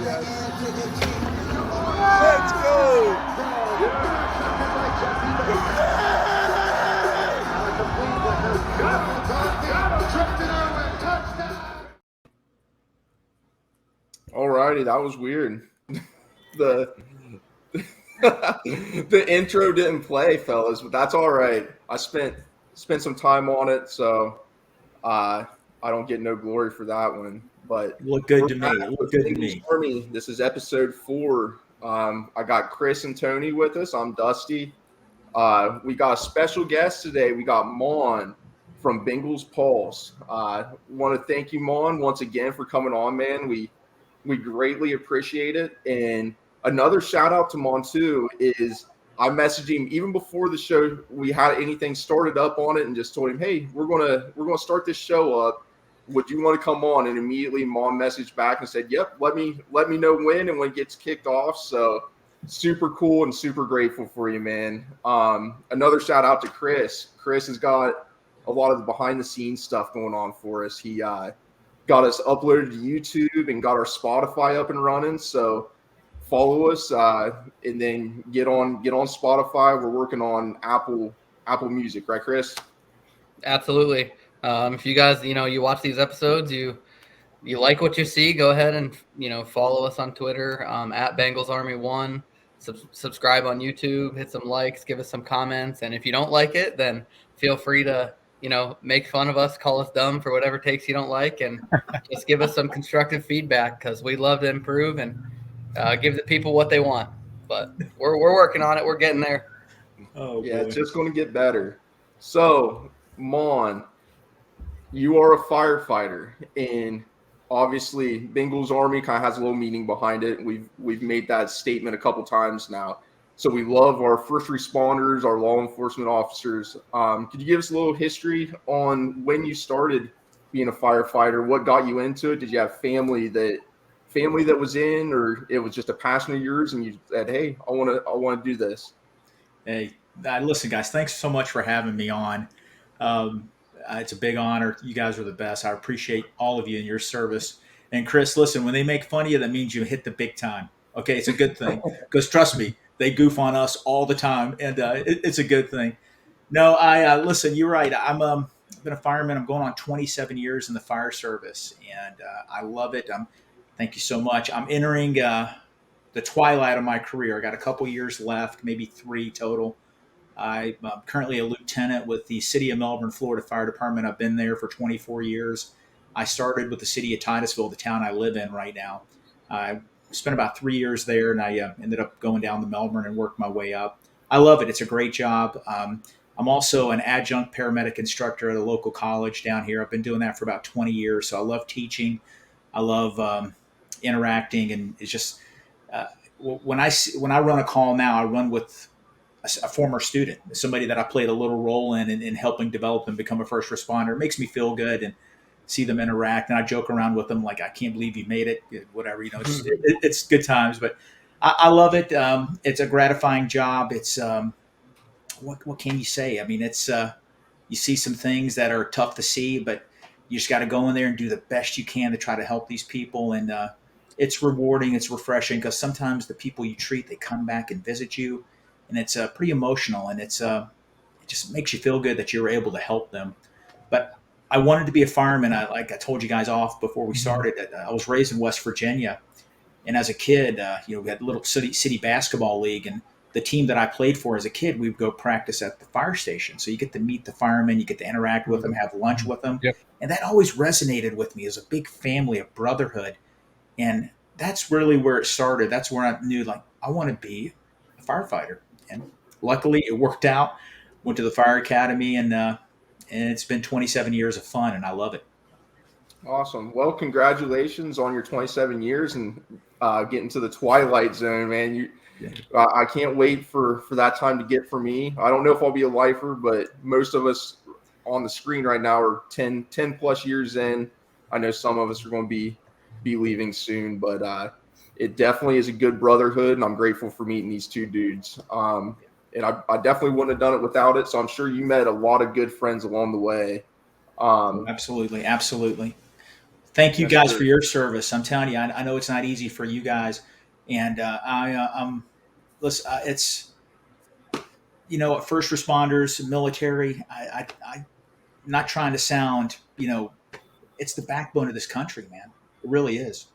Let's go. Alrighty, that was weird. The the intro didn't play, fellas, but that's all right. I spent some time on it, so I don't get no glory for that one. But Look good we're to me. back It looked with good to Bengals me. Army. This is episode 4. I got Chris and Tony with us. I'm Dusty. We got a special guest today. We got Maan from Bengals Pulse. Want to thank you, Maan, once again for coming on, man. We greatly appreciate it. And another shout out to Maan too is I messaged him even before the show we had anything started up on it and just told him, hey, we're gonna start this show up. Would you want to come on? And immediately Maan messaged back and said, yep, let me know when and when it gets kicked off. So super cool and super grateful for you, man. Another shout out to Chris. Chris has got a lot of the behind the scenes stuff going on for us. He got us uploaded to YouTube and got our Spotify up and running. So follow us and then get on Spotify. We're working on Apple Music, right, Chris? Absolutely. If you guys, you watch these episodes, you like what you see, go ahead and follow us on Twitter at Bengals Army 1. Subscribe on YouTube, hit some likes, give us some comments, and if you don't like it, then feel free to make fun of us, call us dumb for whatever takes you don't like, and just give us some constructive feedback because we love to improve and give the people what they want. But we're working on it. We're getting there. Oh, Yeah, boy. it's just going to get better. So, Maan, you are a firefighter, and obviously Bengals Army kind of has a little meaning behind it. We've made that statement a couple times now. So we love our first responders, our law enforcement officers. Could you give us a little history on when you started being a firefighter? What got you into it? Did you have family that was in, or it was just a passion of yours, and you said, "Hey, I want to do this"? Hey, listen, guys, thanks so much for having me on. It's a big honor. You guys are the best. I appreciate all of you and your service. And Chris, listen, when they make fun of you, that means you hit the big time. Okay, it's a good thing because trust me, they goof on us all the time, and it's a good thing. No, I listen. You're right. I've been a fireman. I'm going on 27 years in the fire service, and I love it. Thank you so much. I'm entering the twilight of my career. I got a couple years left, maybe 3 total. I'm currently a lieutenant with the City of Melbourne, Florida Fire Department. I've been there for 24 years. I started with the city of Titusville, the town I live in right now. I spent about 3 years there, and I ended up going down to Melbourne and worked my way up. I love it. It's a great job. I'm also an adjunct paramedic instructor at a local college down here. I've been doing that for about 20 years, so I love teaching. I love interacting, and it's just when I run a call now, I run with a former student, somebody that I played a little role in helping develop and become a first responder. It makes me feel good and see them interact. And I joke around with them like, I can't believe you made it, whatever, it's good times, but I love it. It's a gratifying job. It's, what can you say? I mean, it's, you see some things that are tough to see, but you just got to go in there and do the best you can to try to help these people. And, it's rewarding. It's refreshing because sometimes the people you treat, they come back and visit you, and it's pretty emotional, and it just makes you feel good that you were able to help them. But I wanted to be a fireman. Like I told you guys off before we started, I was raised in West Virginia, and as a kid, we had a little city basketball league, and the team that I played for as a kid, we would go practice at the fire station. So you get to meet the firemen, you get to interact with them, have lunch with them, Yep. and that always resonated with me as a big family, a brotherhood. And that's really where it started. That's where I knew, like, I want to be a firefighter. And luckily, it worked out. Went to the fire academy, and it's been 27 years of fun, and I love it. Awesome. Well, congratulations on your 27 years and getting to the twilight zone, man. I can't wait for that time to get for me. I don't know if I'll be a lifer, but most of us on the screen right now are 10 plus years in. I know some of us are going to be leaving soon, but it definitely is a good brotherhood, and I'm grateful for meeting these 2 dudes. And I definitely wouldn't have done it without it. So I'm sure you met a lot of good friends along the way. Absolutely. Thank you Yes, guys sir. for your service. I'm telling you, I know it's not easy for you guys, and listen, it's first responders, military. I'm not trying to sound, it's the backbone of this country, man. It really is.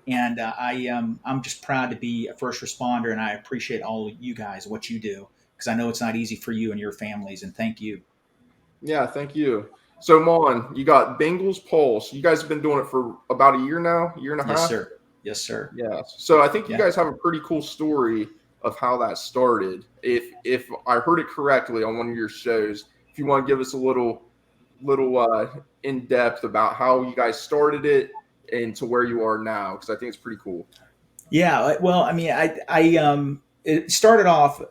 And I'm just proud to be a first responder, and I appreciate all of you guys, what you do, because I know it's not easy for you and your families. And thank you. Yeah, thank you. So, Mon, you got Bengals Pulse. You guys have been doing it for about a year now, year and a Yes, half. sir. Yes, sir. Yeah. So I think you Yeah. guys have a pretty cool story of how that started. If I heard it correctly on one of your shows, if you want to give us a little in depth about how you guys started it and to where you are now, because I think it's pretty cool. Yeah. Well, I mean, it started off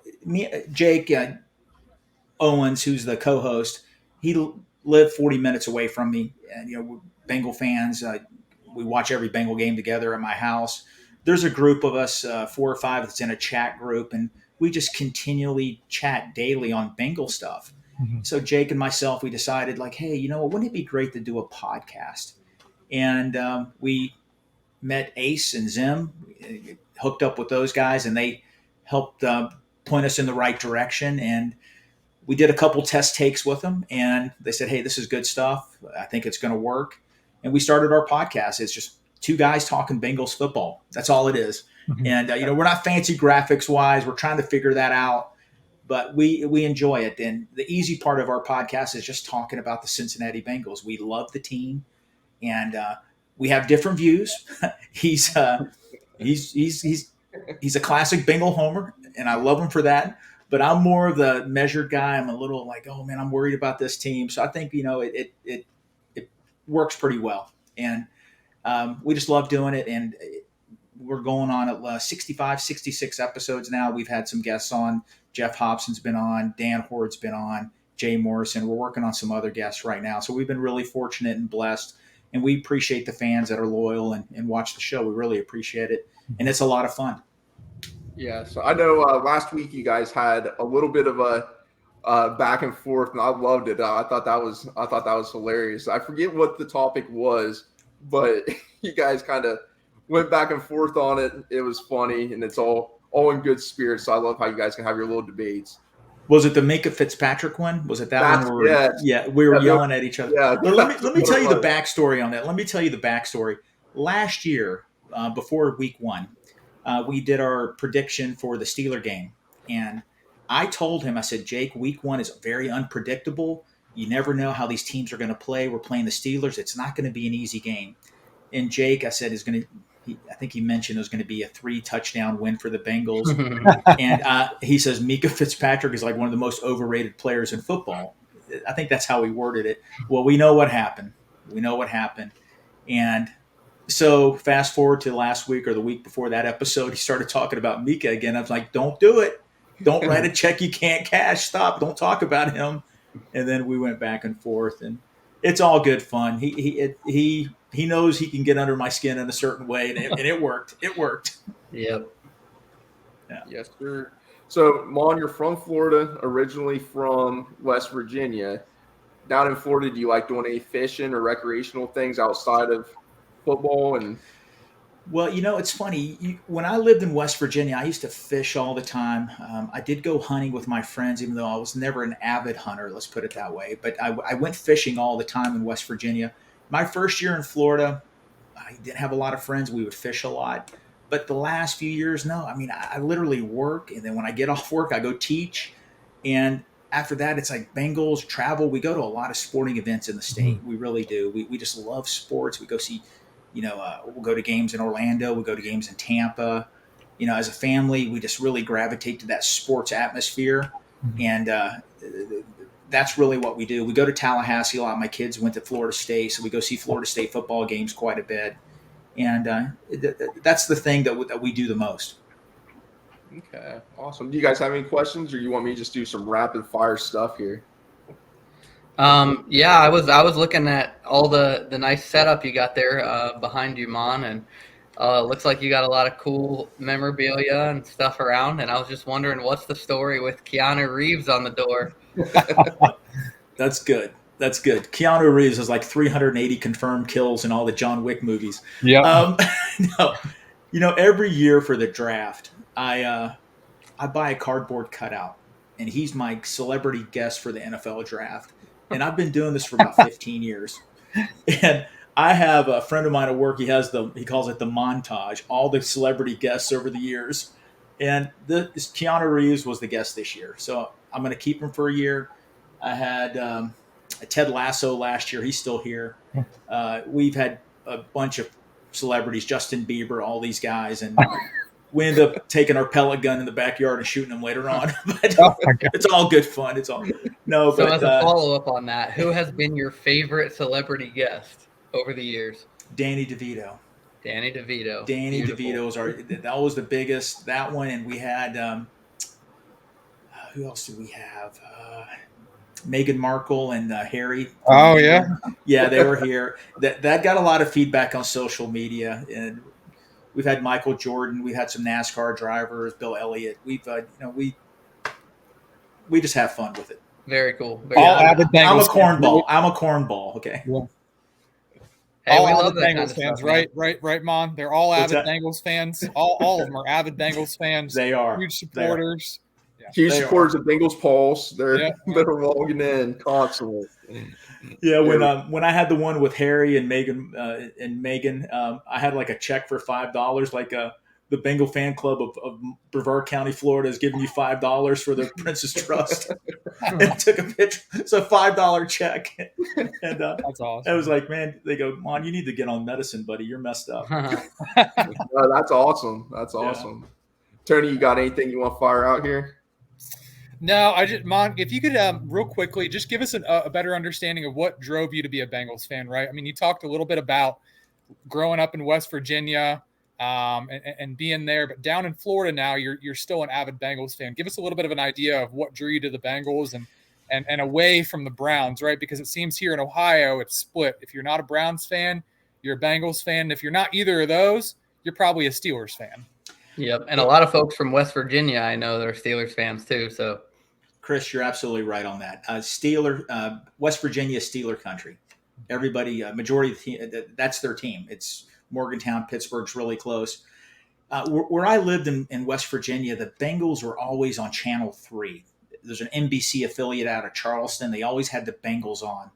Jake Owens, who's the co-host. He lived 40 minutes away from me, and we're Bengal fans. We watch every Bengal game together at my house. There's a group of us, 4 or 5, that's in a chat group, and we just continually chat daily on Bengal stuff. So Jake and myself, we decided, like, hey, wouldn't it be great to do a podcast? And we met Ace and Zim, hooked up with those guys, and they helped point us in the right direction. And we did a couple test takes with them, and they said, hey, this is good stuff. I think it's going to work. And we started our podcast. It's just two guys talking Bengals football. That's all it is. And we're not fancy graphics wise. We're trying to figure that out, but we enjoy it. And the easy part of our podcast is just talking about the Cincinnati Bengals. We love the team, and we have different views. he's he's a classic Bengal homer, and I love him for that. But I'm more of the measured guy. I'm a little like, oh man, I'm worried about this team. So I think it works pretty well, and we just love doing it. And we're going on at 65, 66 episodes now. We've had some guests on. Jeff Hobson's been on. Dan Hord's been on. Jay Morrison. We're working on some other guests right now. So we've been really fortunate and blessed. And we appreciate the fans that are loyal and watch the show. We really appreciate it. And it's a lot of fun. Yeah. So I know last week you guys had a little bit of a back and forth, and I loved it. I thought that was hilarious. I forget what the topic was, but you guys kind of went back and forth on it. It was funny, and it's all in good spirits. So I love how you guys can have your little debates. Was it the Minka Fitzpatrick one? Was it that one? We were yelling at each other. Yeah, but let me tell you the backstory on that. Let me tell you the backstory. Last year, before week 1, we did our prediction for the Steeler game, and I told him, I said, Jake, week 1 is very unpredictable. You never know how these teams are going to play. We're playing the Steelers. It's not going to be an easy game. And Jake, I said, I think he mentioned it was going to be a 3-touchdown win for the Bengals. And he says Minka Fitzpatrick is like one of the most overrated players in football. I think that's how he worded it. Well, we know what happened. And so fast forward to last week or the week before that episode, he started talking about Minka again. I was like, don't do it. Don't write a check you can't cash. Stop. Don't talk about him. And then we went back and forth, and it's all good fun. He knows he can get under my skin in a certain way, and it worked. It worked. Yep. Yeah. Yes, sir. So, Mon, you're from Florida, originally from West Virginia. Down in Florida, do you like doing any fishing or recreational things outside of football? And well, it's funny. When I lived in West Virginia, I used to fish all the time. I did go hunting with my friends, even though I was never an avid hunter, let's put it that way. But I went fishing all the time in West Virginia. My first year in Florida, I didn't have a lot of friends. We would fish a lot. But the last few years, no. I mean, I literally work, and then when I get off work, I go teach. And after that, it's like Bengals, travel. We go to a lot of sporting events in the state. We really do. We just love sports. We go see we'll go to games in Orlando. We'll go to games in Tampa. As a family, we just really gravitate to that sports atmosphere. And that's really what we do. We go to Tallahassee a lot. My kids went to Florida State, so we go see Florida State football games quite a bit. And that's the thing that we do the most. Okay, awesome. Do you guys have any questions, or you want me to just do some rapid fire stuff here? Yeah, I was looking at all the nice setup you got there behind you, Mon, and looks like you got a lot of cool memorabilia and stuff around. And I was just wondering, what's the story with Keanu Reeves on the door? That's good. That's good. Keanu Reeves has like 380 confirmed kills in all the John Wick movies. Yeah. No, every year for the draft, I buy a cardboard cutout, and he's my celebrity guest for the NFL draft. And I've been doing this for about 15 years. And I have a friend of mine at work. He calls it the montage, all the celebrity guests over the years. And this Keanu Reeves was the guest this year, so I'm going to keep him for a year. I had Ted Lasso last year. He's still here. We've had a bunch of celebrities, Justin Bieber, all these guys, and we end up taking our pellet gun in the backyard and shooting them later on. But it's all good fun. It's all no. So but as a follow up on that, who has been your favorite celebrity guest over the years? Danny DeVito. Danny DeVito. Danny Beautiful. DeVito that was the biggest. That one, and we had who else did we have? Meghan Markle and Harry. Oh yeah, yeah, they were here. That got a lot of feedback on social media, and we've had Michael Jordan. We've had some NASCAR drivers, Bill Elliott. We've we just have fun with it. Very cool. Avid Bengals. I'm a cornball. Okay. Yeah. Hey, all we love avid that Bengals kind of fans, stuff, man. right, Mon. They're all avid Bengals fans. All of them are avid Bengals fans. They are huge supporters. Huge supporters of Bengals Pulse. They're logging in constantly. Yeah, when I had the one with Harry and Megan, I had like a check for $5, like the Bengal fan club of Brevard County, Florida, is giving you $5 for the Princess Trust. And I took a picture. It's a $5 check, and that's awesome. I was like, man, they go, Mon, you need to get on medicine, buddy. You're messed up. That's awesome. That's awesome. Yeah. Tony, you got anything you want to fire out here? No, Mon, if you could real quickly just give us a better understanding of what drove you to be a Bengals fan, right? I mean, you talked a little bit about growing up in West Virginia and being there, but down in Florida now, you're still an avid Bengals fan. Give us a little bit of an idea of what drew you to the Bengals and away from the Browns, right? Because it seems here in Ohio, it's split. If you're not a Browns fan, you're a Bengals fan. If you're not either of those, you're probably a Steelers fan. Yep, and a lot of folks from West Virginia, I know, they're Steelers fans too. So, Chris, you're absolutely right on that. West Virginia Steeler country. Everybody, majority of the team, that's their team. It's Morgantown, Pittsburgh's really close. Where I lived in West Virginia, the Bengals were always on Channel 3. There's an NBC affiliate out of Charleston. They always had the Bengals on.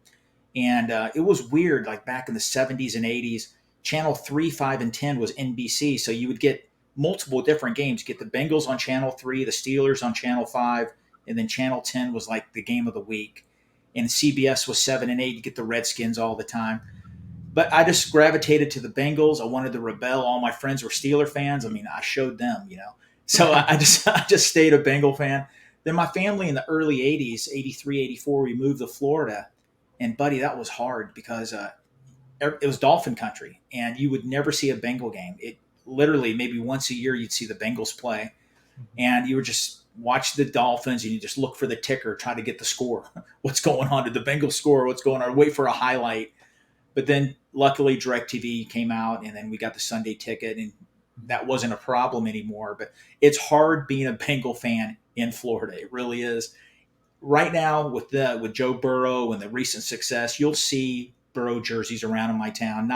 And it was weird, like back in the 70s and 80s, Channel 3, 5, and 10 was NBC. So you would get multiple different games. You get the Bengals on Channel 3, the Steelers on Channel 5, and then Channel 10 was like the game of the week. And CBS was 7 and 8. You get the Redskins all the time. But I just gravitated to the Bengals. I wanted to rebel. All my friends were Steeler fans. I mean, I showed them, So I just stayed a Bengal fan. Then my family in the early 80s, 83, 84, we moved to Florida. And, buddy, that was hard because it was Dolphin country, and you would never see a Bengal game. It literally maybe once a year you'd see the Bengals play, and you would just watch the Dolphins and you just look for the ticker, try to get the score. What's going on? Did the Bengals score? What's going on? Wait for a highlight. But then luckily DirecTV came out, and then we got the Sunday ticket, and that wasn't a problem anymore. But it's hard being a Bengal fan in Florida. It really is. Right now with Joe Burrow and the recent success, you'll see Burrow jerseys around in my town.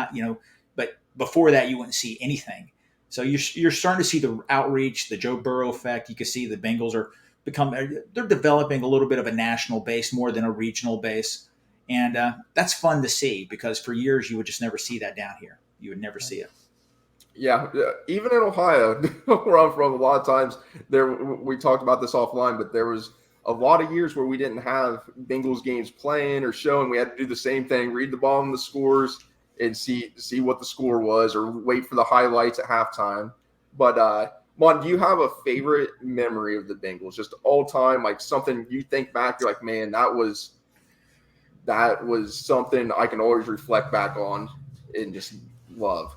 But before that you wouldn't see anything. So you're starting to see the outreach, the Joe Burrow effect. You can see the Bengals they're developing a little bit of a national base more than a regional base. And that's fun to see because for years you would just never see that down here. You would never see it. Yeah, even in Ohio, where I'm from, a lot of times we talked about this offline, but there was a lot of years where we didn't have Bengals games playing or showing. We had to do the same thing, read the bottom of the scores and see what the score was or wait for the highlights at halftime. But, Mon, do you have a favorite memory of the Bengals, just all time, like something you think back, you're like, man, that was something I can always reflect back on and just love?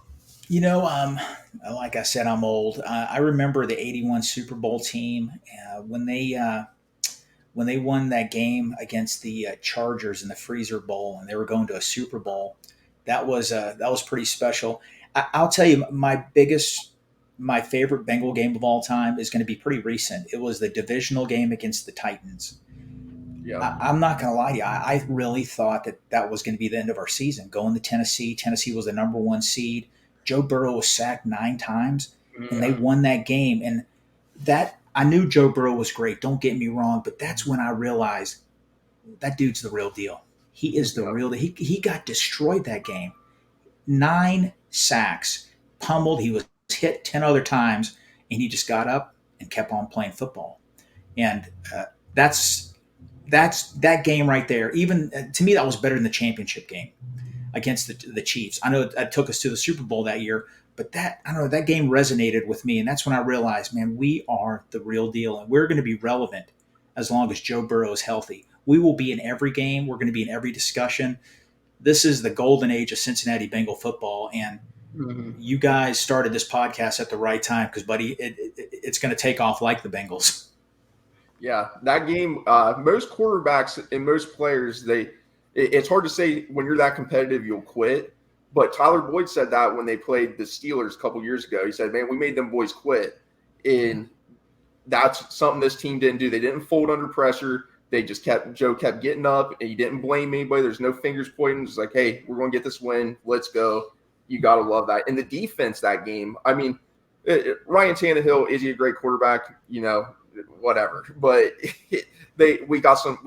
Like I said, I'm old. I remember the '81 Super Bowl team when they won that game against the Chargers in the Freezer Bowl, and they were going to a Super Bowl. That was pretty special. I'll tell you, my favorite Bengal game of all time is going to be pretty recent. It was the divisional game against the Titans. Yeah. I'm not going to lie to you. I really thought that was going to be the end of our season. Going to Tennessee. Tennessee was the number 1 seed. Joe Burrow was sacked 9 times, and they won that game. And that I knew Joe Burrow was great. Don't get me wrong, but that's when I realized that dude's the real deal. He is the Yeah. real deal. He got destroyed that game. 9 sacks, pummeled. He was hit 10 other times, and he just got up and kept on playing football. And that's that game right there. Even to me, that was better than the championship game against the Chiefs. I know that took us to the Super Bowl that year, but I don't know, that game resonated with me, and that's when I realized, man, we are the real deal, and we're going to be relevant as long as Joe Burrow is healthy. We will be in every game. We're going to be in every discussion. This is the golden age of Cincinnati Bengal football, and you guys started this podcast at the right time because, buddy, it's going to take off like the Bengals. Yeah, that game, most quarterbacks and most players, it's hard to say when you're that competitive, you'll quit. But Tyler Boyd said that when they played the Steelers a couple years ago. He said, man, we made them boys quit. And that's something this team didn't do. They didn't fold under pressure. Joe kept getting up, and he didn't blame anybody. There's no fingers pointing. It's like, hey, we're going to get this win. Let's go. You got to love that. And the defense that game, I mean, Ryan Tannehill, is he a great quarterback? Whatever. But we got 2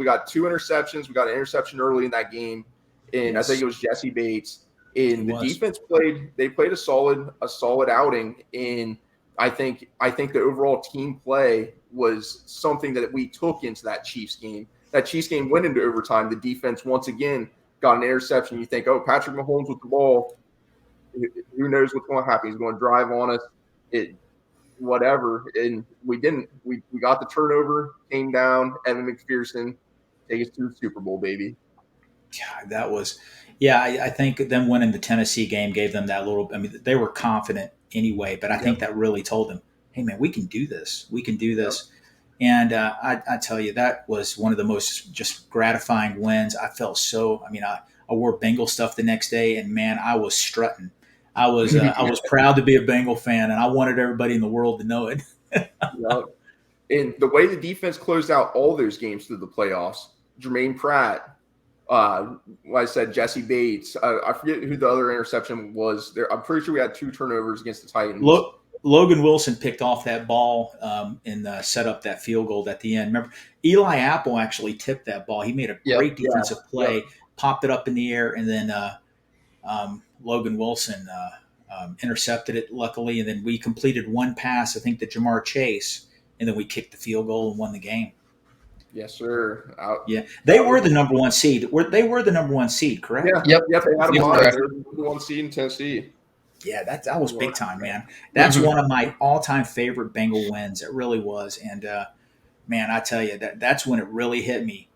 interceptions. We got an interception early in that game, and yes. I think it was Jesse Bates. And the defense played a solid outing, and I think the overall team play was something that we took into that Chiefs game. That Chiefs game went into overtime. The defense once again got an interception. You think, oh, Patrick Mahomes with the ball, who knows what's going to happen? He's going to drive on us. Whatever, and we didn't. We got the turnover, came down. Evan McPherson, take us to the Super Bowl, baby. God, that was, I think them winning the Tennessee game gave them that little. I mean, they were confident anyway, but I think that really told them, hey, man, we can do this. We can do this. And I tell you, that was one of the most just gratifying wins. I felt so. I mean, I wore Bengal stuff the next day, and man, I was strutting. I was proud to be a Bengal fan, and I wanted everybody in the world to know it. And the way the defense closed out all those games through the playoffs, Jermaine Pratt, like I said, Jesse Bates. I forget who the other interception was. There, I'm pretty sure we had 2 turnovers against the Titans. Logan Wilson picked off that ball and set up that field goal at the end. Remember, Eli Apple actually tipped that ball. He made a great defensive play, popped it up in the air, and then Logan Wilson intercepted it, luckily, and then we completed one pass, I think, to Jamar Chase, and then we kicked the field goal and won the game. Yes, sir. They were the number 1 seed. They were the number 1 seed, correct? Yep. They had them on. They were the number 1 seed in Tennessee. Yeah, that was big time, man. That's one of my all-time favorite Bengal wins. It really was, and man, I tell you, that's when it really hit me.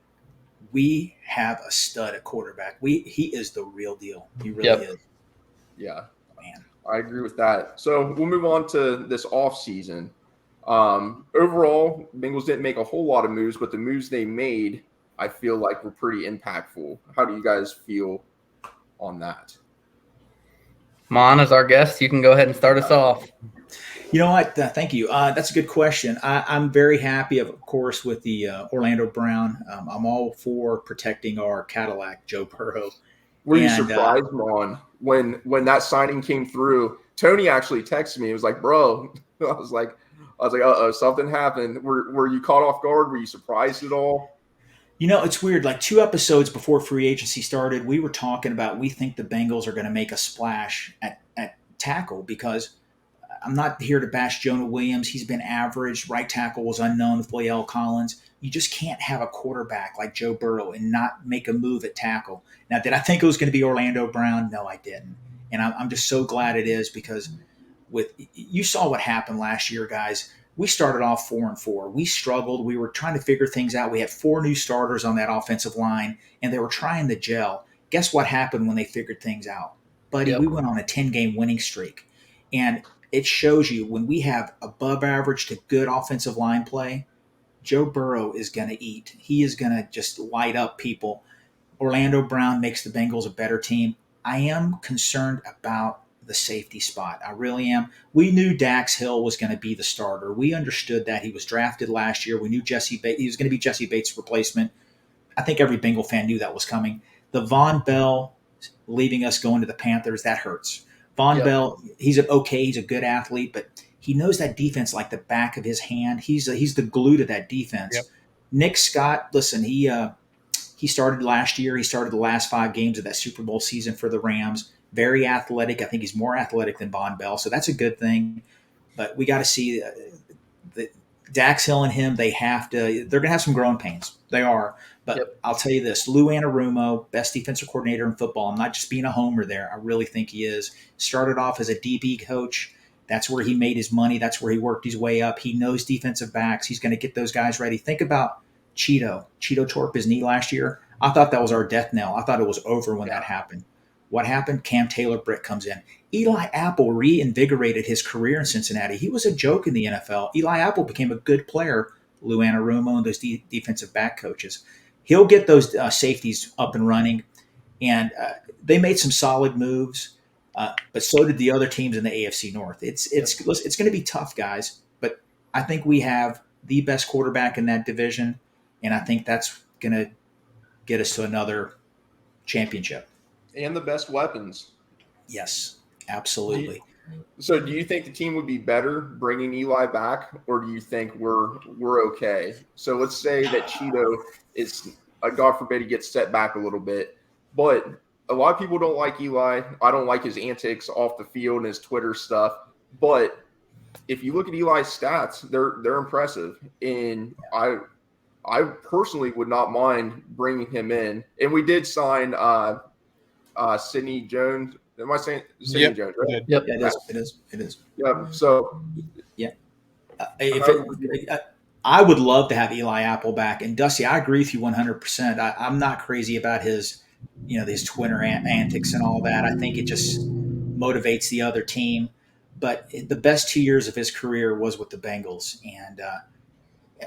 We have a stud at quarterback. He is the real deal. He really is. Yeah, man, I agree with that. So we'll move on to this offseason. Overall, Bengals didn't make a whole lot of moves, but the moves they made, I feel like, were pretty impactful. How do you guys feel on that? Maan, as our guest, you can go ahead and start us off. You know what? Thank you. That's a good question. I'm very happy, of course, with the Orlando Brown. I'm all for protecting our Cadillac, Joe Burrow. Were you surprised, Maan, when that signing came through? Tony actually texted me. He was like, "Bro," I was like, "Uh-oh, something happened." Were you caught off guard? Were you surprised at all? You know, it's weird. Like 2 episodes before free agency started, we were talking about we think the Bengals are going to make a splash at tackle because I'm not here to bash Jonah Williams. He's been average. Right tackle was unknown with Lael Collins. You just can't have a quarterback like Joe Burrow and not make a move at tackle. Now, did I think it was going to be Orlando Brown? No, I didn't. And I'm just so glad it is because you saw what happened last year, guys. We started off 4-4. We struggled. We were trying to figure things out. We had 4 new starters on that offensive line, and they were trying to gel. Guess what happened when they figured things out? Buddy, we went on a 10-game winning streak. And it shows you when we have above average to good offensive line play, Joe Burrow is going to eat. He is going to just light up people. Orlando Brown makes the Bengals a better team. I am concerned about the safety spot. I really am. We knew Dax Hill was going to be the starter. We understood that. He was drafted last year. We knew he was going to be Jesse Bates' replacement. I think every Bengal fan knew that was coming. The Von Bell leaving us going to the Panthers, that hurts. Von Bell, he's a good athlete, but he knows that defense like the back of his hand. He's the glue to that defense. Yep. Nick Scott, listen, he started last year. He started the last 5 games of that Super Bowl season for the Rams. Very athletic. I think he's more athletic than Von Bell, so that's a good thing. But we got to see Dax Hill and him. They're going to have some growing pains. They are. But I'll tell you this, Lou Anarumo, best defensive coordinator in football. I'm not just being a homer there. I really think he is. Started off as a DB coach. That's where he made his money. That's where he worked his way up. He knows defensive backs. He's going to get those guys ready. Think about Cheeto. Cheeto tore up his knee last year. I thought that was our death knell. I thought it was over when that happened. What happened? Cam Taylor-Britt comes in. Eli Apple reinvigorated his career in Cincinnati. He was a joke in the NFL. Eli Apple became a good player. Lou Anarumo and those defensive back coaches. He'll get those safeties up and running. And they made some solid moves, but so did the other teams in the AFC North. It's going to be tough, guys. But I think we have the best quarterback in that division, and I think that's going to get us to another championship. And the best weapons. Yes, absolutely. So do you think the team would be better bringing Eli back, or do you think we're okay? So let's say that Cheeto is, God forbid, he gets set back a little bit. But a lot of people don't like Eli. I don't like his antics off the field and his Twitter stuff. But if you look at Eli's stats, they're impressive. And I personally would not mind bringing him in. And we did sign Sidney Jones. Am I saying Sidney Jones? Right? Yep. Yeah, it is. Yeah. So I would love to have Eli Apple back. And Dusty, I agree with you 100%. I'm not crazy about his Twitter antics and all that. I think it just motivates the other team. But the best 2 years of his career was with the Bengals, and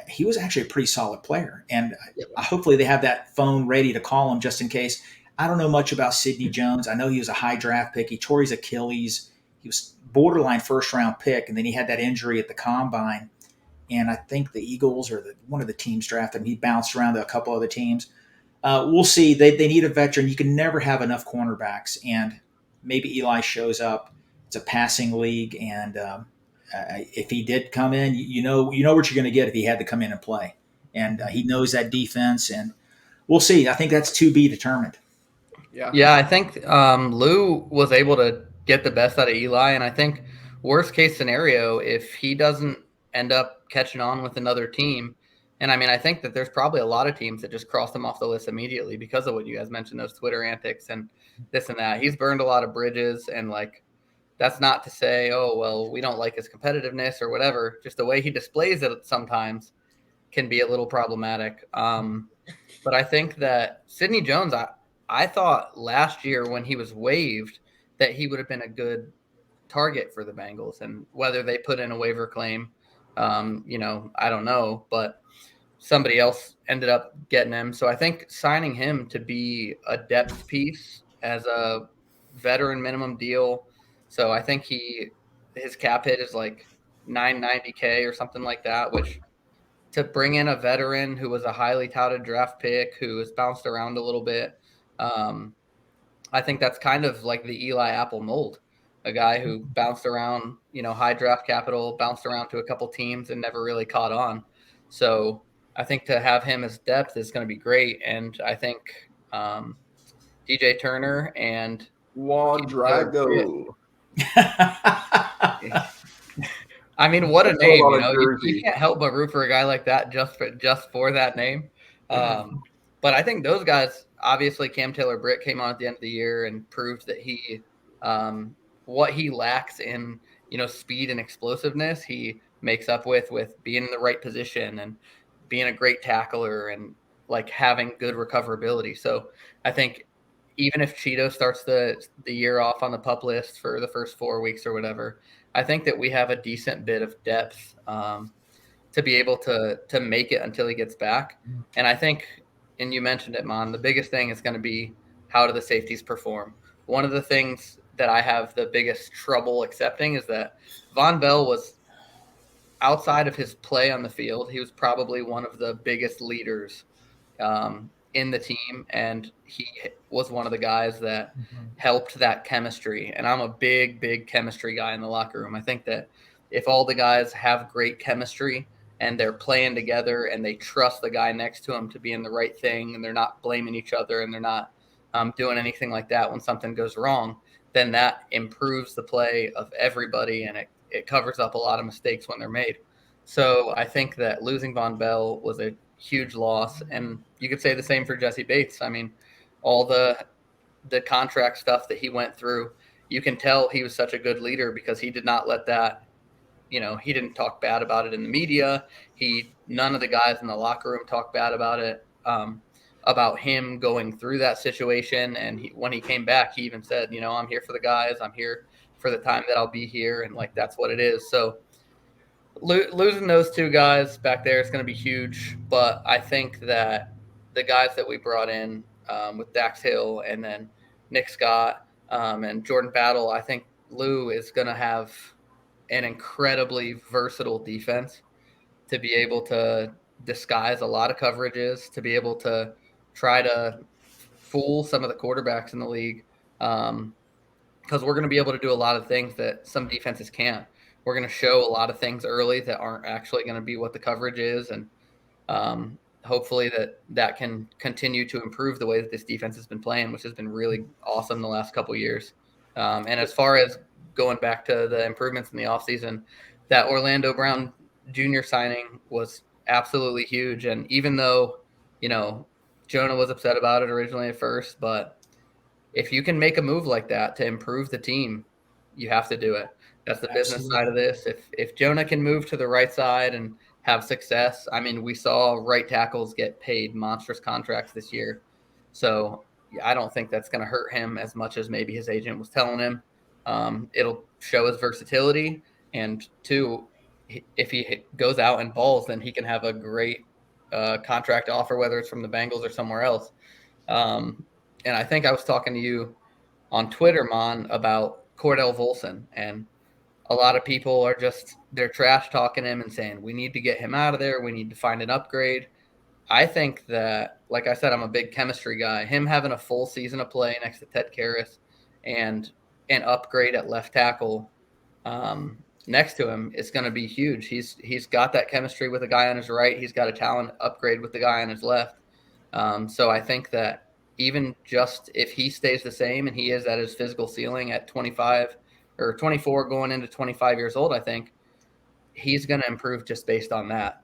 he was actually a pretty solid player. And hopefully they have that phone ready to call him just in case. I don't know much about Sidney Jones. I know he was a high draft pick. He tore his Achilles. He was borderline first-round pick, and then he had that injury at the Combine. And I think the Eagles or one of the teams drafted him. He bounced around to a couple other teams. We'll see. They need a veteran. You can never have enough cornerbacks. And maybe Eli shows up. It's a passing league. And if he did come in, you know what you're going to get if he had to come in and play. And he knows that defense. And we'll see. I think that's to be determined. Yeah, I think Lou was able to get the best out of Eli. And I think worst case scenario, if he doesn't end up catching on with another team, and I mean, I think that there's probably a lot of teams that just cross him off the list immediately because of what you guys mentioned, those Twitter antics and this and that. He's burned a lot of bridges, and that's not to say, oh, well, we don't like his competitiveness or whatever. Just the way he displays it sometimes can be a little problematic. But I think that Sidney Jones, I thought last year when he was waived that he would have been a good target for the Bengals, and whether they put in a waiver claim, I don't know, but somebody else ended up getting him. So I think signing him to be a depth piece as a veteran minimum deal. So I think his cap hit is like $990K or something like that, which to bring in a veteran who was a highly touted draft pick, who has bounced around a little bit. I think that's kind of like the Eli Apple mold, a guy who bounced around, high draft capital, bounced around to a couple teams and never really caught on. So I think to have him as depth is going to be great. And I think DJ Turner and Juan Drago. I mean, what a name! You can't help but root for a guy like that just for that name. But I think those guys, obviously, Cam Taylor-Britt came on at the end of the year and proved that he, what he lacks in, speed and explosiveness, he makes up with being in the right position and being a great tackler and having good recoverability. So I think even if Cheeto starts the year off on the PUP list for the first 4 weeks or whatever, I think that we have a decent bit of depth to be able to make it until he gets back. And I think, and you mentioned it, Maan, the biggest thing is going to be how do the safeties perform. One of the things that I have the biggest trouble accepting is that Von Bell was, outside of his play on the field, he was probably one of the biggest leaders in the team, and he was one of the guys that helped that chemistry. And I'm a big chemistry guy in the locker room. I think that if all the guys have great chemistry and they're playing together and they trust the guy next to them to be in the right thing, and they're not blaming each other, and they're not doing anything like that when something goes wrong, then that improves the play of everybody, and it covers up a lot of mistakes when they're made. So I think that losing Von Bell was a huge loss, and you could say the same for Jesse Bates. I mean, all the contract stuff that he went through, you can tell he was such a good leader because he did not let that, he didn't talk bad about it in the media. None of the guys in the locker room talked bad about it, about him going through that situation. And when he came back, he even said, I'm here for the guys. I'm here for the time that I'll be here. And like, that's what it is. So losing those two guys back there is going to be huge. But I think that the guys that we brought in with Dax Hill and then Nick Scott and Jordan Battle, I think Lou is going to have an incredibly versatile defense to be able to disguise a lot of coverages, to be able to try to fool some of the quarterbacks in the league. Because we're going to be able to do a lot of things that some defenses can't. We're going to show a lot of things early that aren't actually going to be what the coverage is. And hopefully that can continue to improve the way that this defense has been playing, which has been really awesome the last couple of years. And as far as going back to the improvements in the offseason, that Orlando Brown Jr. signing was absolutely huge. And even though, Jonah was upset about it originally at first, but if you can make a move like that to improve the team, you have to do it. That's the business side of this. If Jonah can move to the right side and have success, I mean, we saw right tackles get paid monstrous contracts this year. So I don't think that's going to hurt him as much as maybe his agent was telling him. It'll show his versatility. And two, if he goes out and balls, then he can have a great contract offer, whether it's from the Bengals or somewhere else. And I think I was talking to you on Twitter, Mon, about Cordell Volson. And a lot of people they're trash talking him and saying, we need to get him out of there. We need to find an upgrade. I think that, like I said, I'm a big chemistry guy. Him having a full season of play next to Ted Karras and an upgrade at left tackle next to him is going to be huge. He's got that chemistry with the guy on his right. He's got a talent upgrade with the guy on his left. So I think that even just if he stays the same and he is at his physical ceiling at 25 or 24 going into 25 years old, I think he's going to improve just based on that.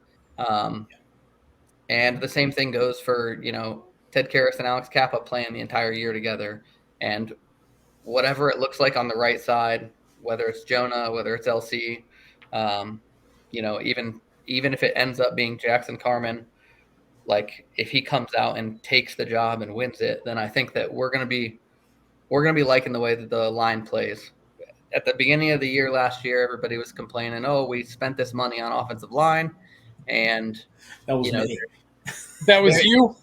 And the same thing goes for, Ted Karras and Alex Kappa playing the entire year together. And whatever it looks like on the right side, whether it's Jonah, whether it's LC, even if it ends up being Jackson Carman, like if he comes out and takes the job and wins it, then I think that we're going to be liking the way that the line plays. At the beginning of the year last year, everybody was complaining, "Oh, we spent this money on offensive line," and that was me. That was you.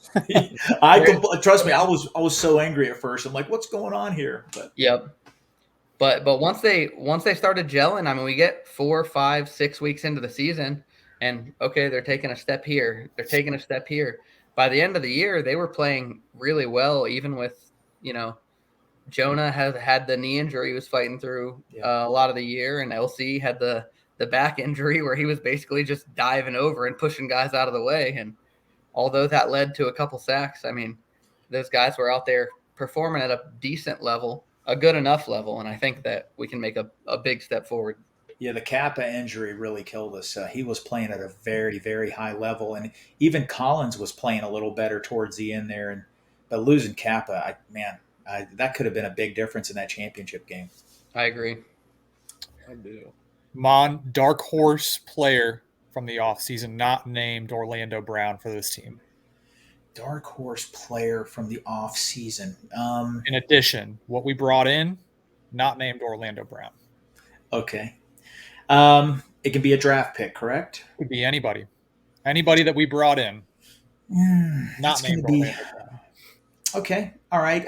Trust me. I was so angry at first. I'm like, "What's going on here?" But yep. But once they started gelling, I mean, we get 4, 5, 6 weeks into the season, and okay, they're taking a step here. They're taking a step here. By the end of the year, they were playing really well, even with, Jonah had the knee injury he was fighting through a lot of the year, and LC had the back injury where he was basically just diving over and pushing guys out of the way. And although that led to a couple sacks, I mean, those guys were out there performing at a decent level, a good enough level, and I think that we can make a big step forward. Yeah, the Kappa injury really killed us. He was playing at a very, very high level, and even Collins was playing a little better towards the end there. But losing Kappa, that could have been a big difference in that championship game. I agree. I do. Mon, dark horse player from the offseason, not named Orlando Brown for this team. Dark horse player from the offseason. In addition, what we brought in, not named Orlando Brown. Okay. It can be a draft pick, correct? Could be anybody. Anybody that we brought in. Not named Orlando Brown. Okay. All right.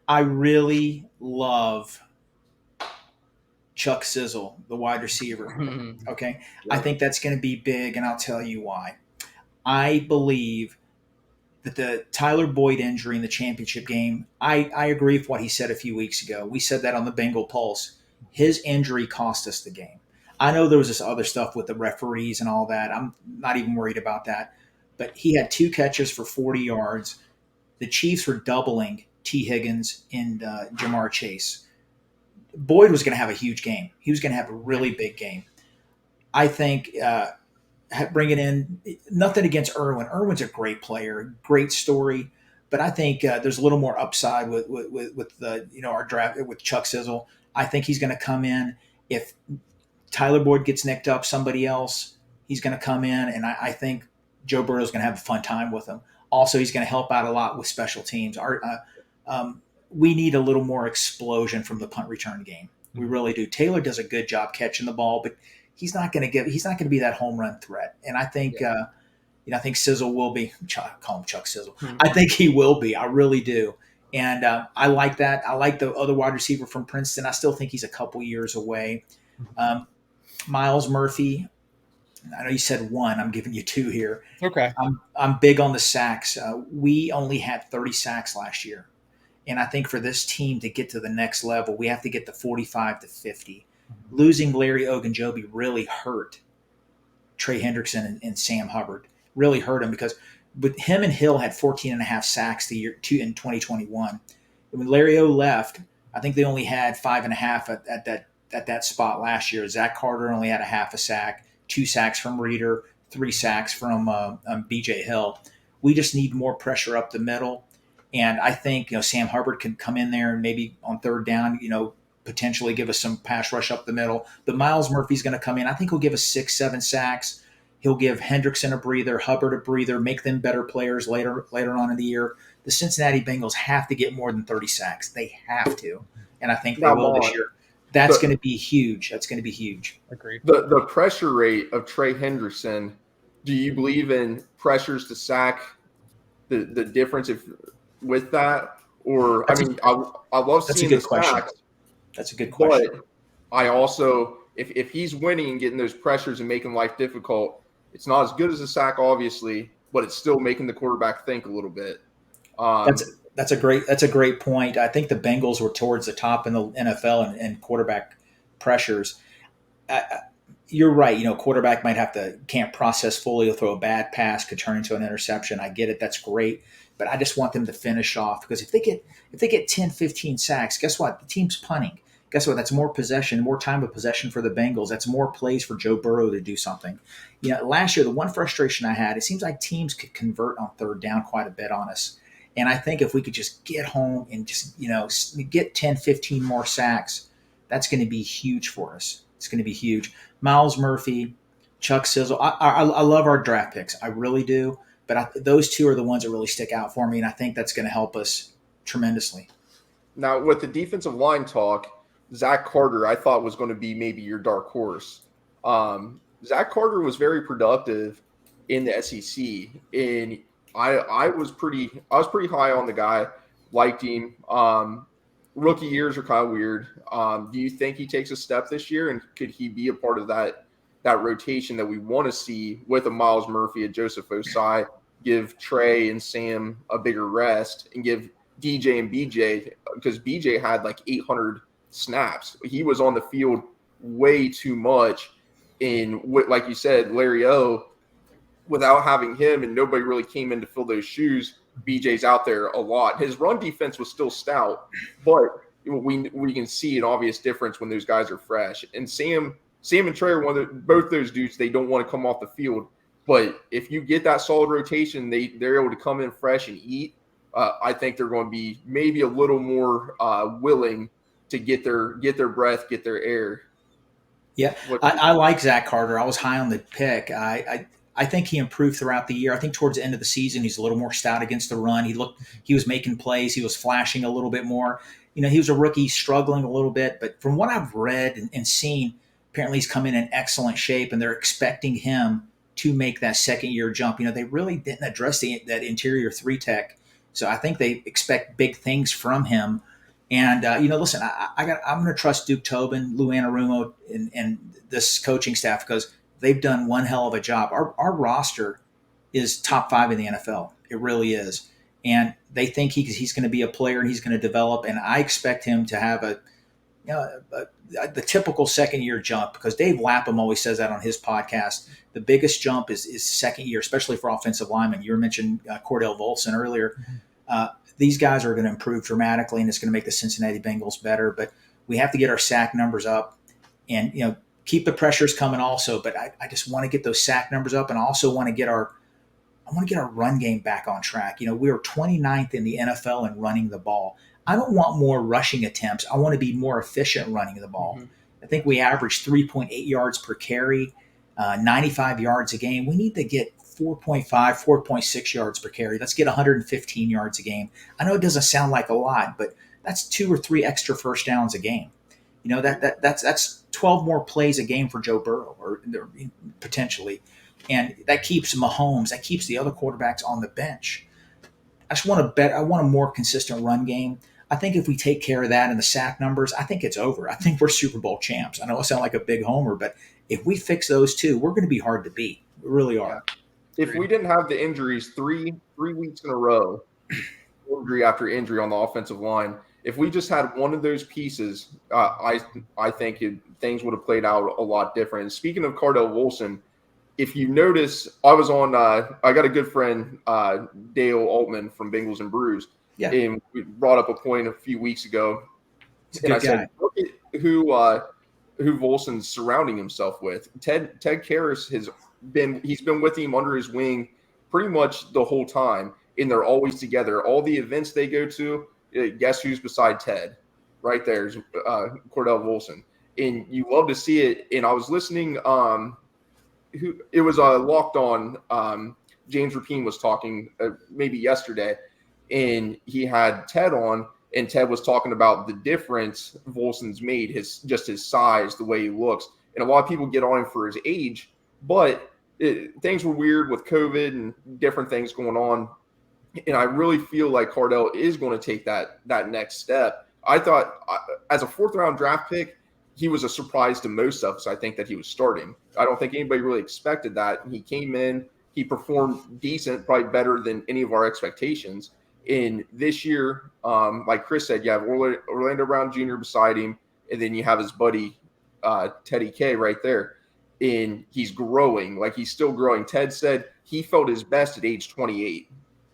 I really love Chuck Sizzle, the wide receiver. Okay. I think that's going to be big, and I'll tell you why. I believe the Tyler Boyd injury in the championship game, I agree with what he said a few weeks ago. We said that on the Bengal Pulse. His injury cost us the game. I know there was this other stuff with the referees and all that. I'm not even worried about that. But he had 2 catches for 40 yards. The Chiefs were doubling T. Higgins and Jamar Chase. Boyd was going to have a huge game. He was going to have a really big game. I think bringing in, nothing against Irwin. Irwin's a great player, great story, but I think there's a little more upside with the our draft with Chuck Sizzle. I think he's going to come in. If Tyler Boyd gets nicked up, somebody else, he's going to come in, and I think Joe Burrow's going to have a fun time with him. Also, he's going to help out a lot with special teams. We need a little more explosion from the punt return game. We really do. Taylor does a good job catching the ball, but he's not going to be that home run threat. And I think I think Sizzle will be. Call him Chuck Sizzle. Mm-hmm. I think he will be. I really do. And I like that. I like the other wide receiver from Princeton. I still think he's a couple years away. Miles Murphy. I know you said 1. I'm giving you 2 here. Okay. I'm big on the sacks. We only had 30 sacks last year. And I think for this team to get to the next level, we have to get to 45 to 50. Mm-hmm. Losing Larry Ogunjobi really hurt Trey Hendrickson and Sam Hubbard. Really hurt him because with him and Hill had 14 and a half sacks in 2021. And when Larry O left, I think they only had 5.5 at that spot last year. Zach Carter only had a half a sack, 2 sacks from Reeder, 3 sacks from BJ Hill. We just need more pressure up the middle. And I think Sam Hubbard can come in there and maybe on third down, potentially give us some pass rush up the middle. But Miles Murphy's going to come in. I think he'll give us 6-7 sacks. He'll give Hendrickson a breather, Hubbard a breather, make them better players later on in the year. The Cincinnati Bengals have to get more than 30 sacks. They have to. And I think they will this year. That's going to be huge. That's going to be huge. Agreed. The pressure rate of Trey Hendrickson, do you believe in pressures to sack, the difference with that? Or, I love seeing the sacks. That's a good question. But I also, if he's winning and getting those pressures and making life difficult, it's not as good as a sack, obviously, but it's still making the quarterback think a little bit. That's a great point. I think the Bengals were towards the top in the NFL in quarterback pressures. You're right. Quarterback can't process fully. He'll throw a bad pass, could turn into an interception. I get it. That's great. But I just want them to finish off because if they get 10, 15 sacks, guess what? The team's punting. Guess what? That's more possession, more time of possession for the Bengals. That's more plays for Joe Burrow to do something. Last year, the one frustration I had, it seems like teams could convert on third down quite a bit on us. And I think if we could just get home and just, get 10, 15 more sacks, that's going to be huge for us. It's going to be huge. Miles Murphy, Chuck Sizzle. I love our draft picks. I really do. But those 2 are the ones that really stick out for me, and I think that's going to help us tremendously. Now, with the defensive line talk, Zach Carter I thought was going to be maybe your dark horse. Zach Carter was very productive in the SEC, and I was pretty high on the guy, liked him. Rookie years are kind of weird. Do you think he takes a step this year, and could he be a part of that rotation that we want to see with a Miles Murphy, a Joseph Osai, give Trey and Sam a bigger rest, and give DJ and BJ, because BJ had like 800 snaps. He was on the field way too much. And like you said, Larry O, without having him and nobody really came in to fill those shoes, BJ's out there a lot. His run defense was still stout, but we can see an obvious difference when those guys are fresh. And Sam and Trey are both those dudes. They don't want to come off the field, but if you get that solid rotation, they're able to come in fresh and eat. I think they're going to be maybe a little more willing to get their breath, get their air. Yeah, I like Zach Carter. I was high on the pick. I think he improved throughout the year. I think towards the end of the season, he's a little more stout against the run. He was making plays. He was flashing a little bit more. He was a rookie, struggling a little bit. But from what I've read and seen, apparently he's come in excellent shape, and they're expecting him to make that second-year jump. They really didn't address that interior 3-tech. So I think they expect big things from him. And, listen, I'm going to trust Duke Tobin, Lou Anarumo, and this coaching staff because they've done one hell of a job. Our roster is top 5 in the NFL. It really is. And they think he's going to be a player and he's going to develop. And I expect him to have the typical second year jump, because Dave Lapham always says that on his podcast. The biggest jump is second year, especially for offensive linemen. You mentioned Cordell Volson earlier. These guys are going to improve dramatically, and it's going to make the Cincinnati Bengals better. But we have to get our sack numbers up, and keep the pressures coming also. But I just want to get those sack numbers up, and I also want to get our run game back on track. We were 29th in the NFL in running the ball. I don't want more rushing attempts. I want to be more efficient running the ball. Mm-hmm. I think we average 3.8 yards per carry, 95 yards a game. We need to get 4.5, 4.6 yards per carry. Let's get 115 yards a game. I know it doesn't sound like a lot, but that's 2 or 3 extra first downs a game. That's 12 more plays a game for Joe Burrow, or potentially. And that keeps Mahomes, that keeps the other quarterbacks on the bench. I want a more consistent run game. I think if we take care of that and the sack numbers, I think it's over. I think we're Super Bowl champs. I know I sound like a big homer, but if we fix those two, we're going to be hard to beat. We really are. Yeah. If we didn't have the injuries three weeks in a row, injury after injury on the offensive line, if we just had one of those pieces, I think things would have played out a lot different. And speaking of Cordell Volson, if you notice, I got a good friend, Dale Altman from Bengals and Brews. Yeah. And we brought up a point a few weeks ago. And I said, look at who Volson's surrounding himself with. Ted Karras he's been with him under his wing pretty much the whole time. And they're always together. All the events they go to, guess who's beside Ted? Right there's Cordell Volson. And you love to see it. And I was listening, it was Locked On. James Rapine was talking maybe yesterday, and he had Ted on, and Ted was talking about the difference Volson's made, his size, the way he looks. And a lot of people get on him for his age, but things were weird with COVID and different things going on. And I really feel like Cordell is going to take that next step. I thought as a 4th round draft pick, he was a surprise to most of us. I think that he was starting. I don't think anybody really expected that. He came in, he performed decent, probably better than any of our expectations. In this year, like Chris said, you have Orlando Brown Jr. beside him, and then you have his buddy Teddy K right there. And he's growing, like he's still growing. Ted said he felt his best at age 28.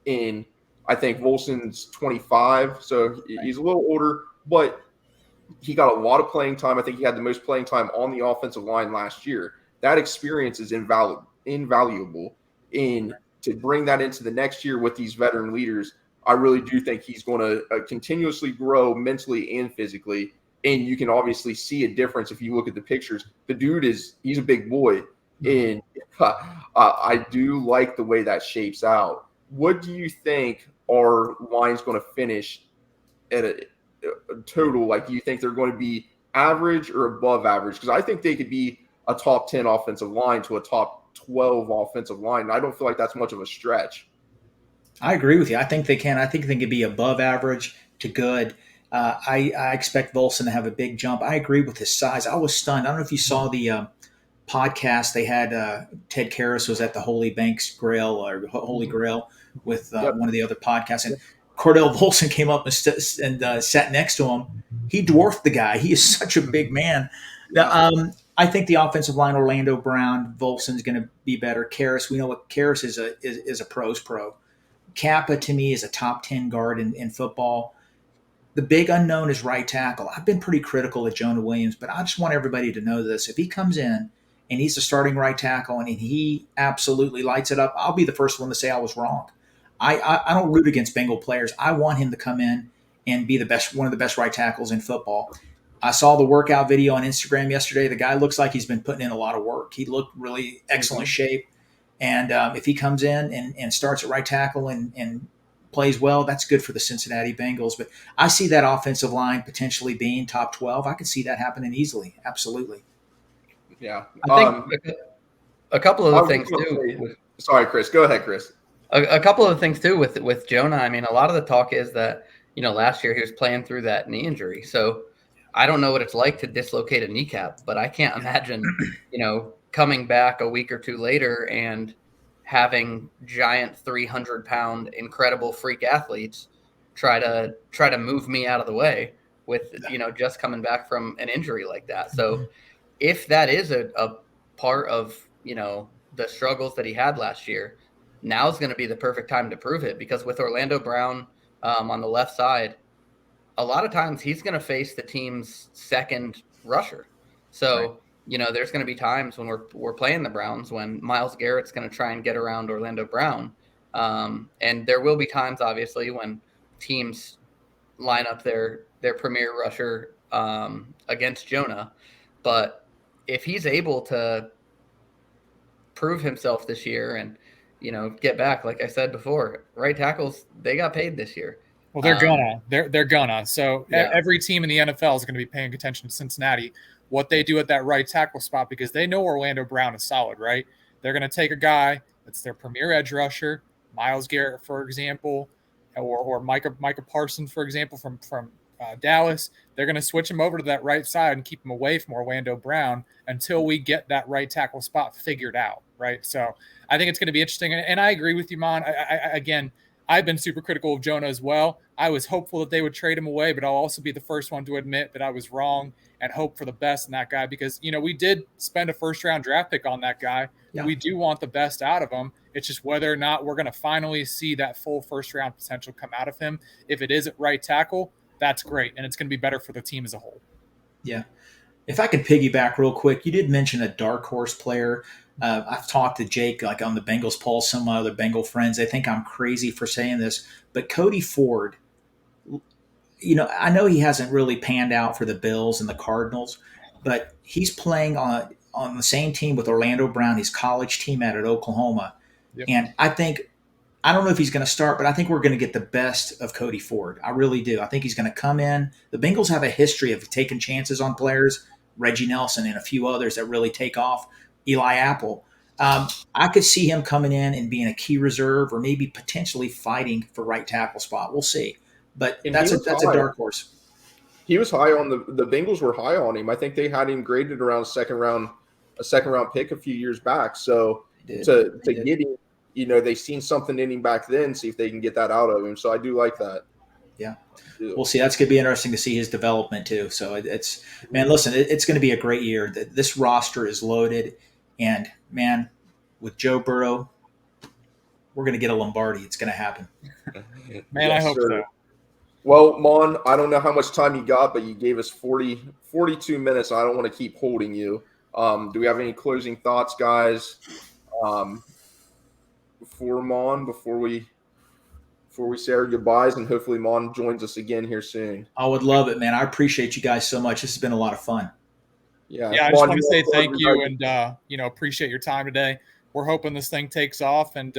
And I think Volson's 25, so he's a little older, but he got a lot of playing time. I think he had the most playing time on the offensive line last year. That experience is invaluable. And to bring that into the next year with these veteran leaders, I really do think he's going to continuously grow mentally and physically. And you can obviously see a difference if you look at the pictures. The dude he's a big boy. And I do like the way that shapes out. What do you think our line's going to finish at a total? Like, do you think they're going to be average or above average? Because I think they could be a top 10 offensive line to a top 12 offensive line. And I don't feel like that's much of a stretch. I agree with you. I think they can. I think they could be above average to good. I expect Volson to have a big jump. I agree with his size. I was stunned. I don't know if you saw the podcast they had. Ted Karras was at the Holy Grail with one of the other podcasts, and Cordell Volson came up and sat next to him. He dwarfed the guy. He is such a big man. I think the offensive line, Orlando Brown, Volson's going to be better. Karras, we know what Karras is a pro's pro. Kappa, to me, is a top 10 guard in football. The big unknown is right tackle. I've been pretty critical of Jonah Williams, but I just want everybody to know this. If he comes in and he's the starting right tackle and he absolutely lights it up, I'll be the first one to say I was wrong. I don't root against Bengal players. I want him to come in and be one of the best right tackles in football. I saw the workout video on Instagram yesterday. The guy looks like he's been putting in a lot of work. He looked really excellent shape. And if he comes in and starts at right tackle and plays well, that's good for the Cincinnati Bengals. But I see that offensive line potentially being top 12. I could see that happening easily. Absolutely. Yeah. I think a couple of the things too. Sorry, Chris. Go ahead, Chris. A couple of things too with Jonah. I mean, a lot of the talk is that, last year he was playing through that knee injury. So I don't know what it's like to dislocate a kneecap, but I can't imagine, coming back a week or two later and having giant 300-pound incredible freak athletes try to move me out of the way with, just coming back from an injury like that. So if that is a part of, the struggles that he had last year, now's going to be the perfect time to prove it, because with Orlando Brown on the left side, a lot of times he's going to face the team's second rusher. So, there's going to be times when we're playing the Browns when Myles Garrett's going to try and get around Orlando Brown. And there will be times, obviously, when teams line up their premier rusher against Jonah. But if he's able to prove himself this year and, get back, like I said before, right tackles, they got paid this year. Well, they're gonna. So every team in the NFL is going to be paying attention to Cincinnati, what they do at that right tackle spot, because they know Orlando Brown is solid, right? They're going to take a guy that's their premier edge rusher, Myles Garrett, for example, or Micah Parsons, for example, from Dallas. They're going to switch him over to that right side and keep him away from Orlando Brown until we get that right tackle spot figured out, right? So I think it's going to be interesting. And I agree with you, Maan. Again, I've been super critical of Jonah as well. I was hopeful that they would trade him away, but I'll also be the first one to admit that I was wrong and hope for the best in that guy, because, we did spend a first-round draft pick on that guy. Yeah. We do want the best out of him. It's just whether or not we're going to finally see that full first-round potential come out of him. If it is at right tackle, that's great, and it's going to be better for the team as a whole. Yeah. If I could piggyback real quick, you did mention a dark horse player. I've talked to Jake, like on the Bengals Pulse, some of my other Bengal friends. They think I'm crazy for saying this, but Cody Ford, I know he hasn't really panned out for the Bills and the Cardinals, but he's playing on the same team with Orlando Brown, his college teammate at Oklahoma. Yep. And I don't know if he's going to start, but I think we're going to get the best of Cody Ford. I really do. I think he's going to come in. The Bengals have a history of taking chances on players, Reggie Nelson and a few others that really take off. Eli Apple. I could see him coming in and being a key reserve, or maybe potentially fighting for right tackle spot. We'll see. But that's a dark horse. He was high on the Bengals were high on him. I think they had him graded around a second round pick a few years back. So to get him, they've seen something in him back then, see if they can get that out of him. So I do like that. Yeah. We'll see. That's going to be interesting to see his development too. So it's going to be a great year. This roster is loaded, and man, with Joe Burrow, we're going to get a Lombardi. It's going to happen. Man, yes, I hope so. Well, Maan, I don't know how much time you got, but you gave us 42 minutes. I don't want to keep holding you. Do we have any closing thoughts, guys? Before we say our goodbyes, and hopefully Maan joins us again here soon. I would love it, man. I appreciate you guys so much. This has been a lot of fun. Yeah, I just want to say thank you and appreciate your time today. We're hoping this thing takes off, and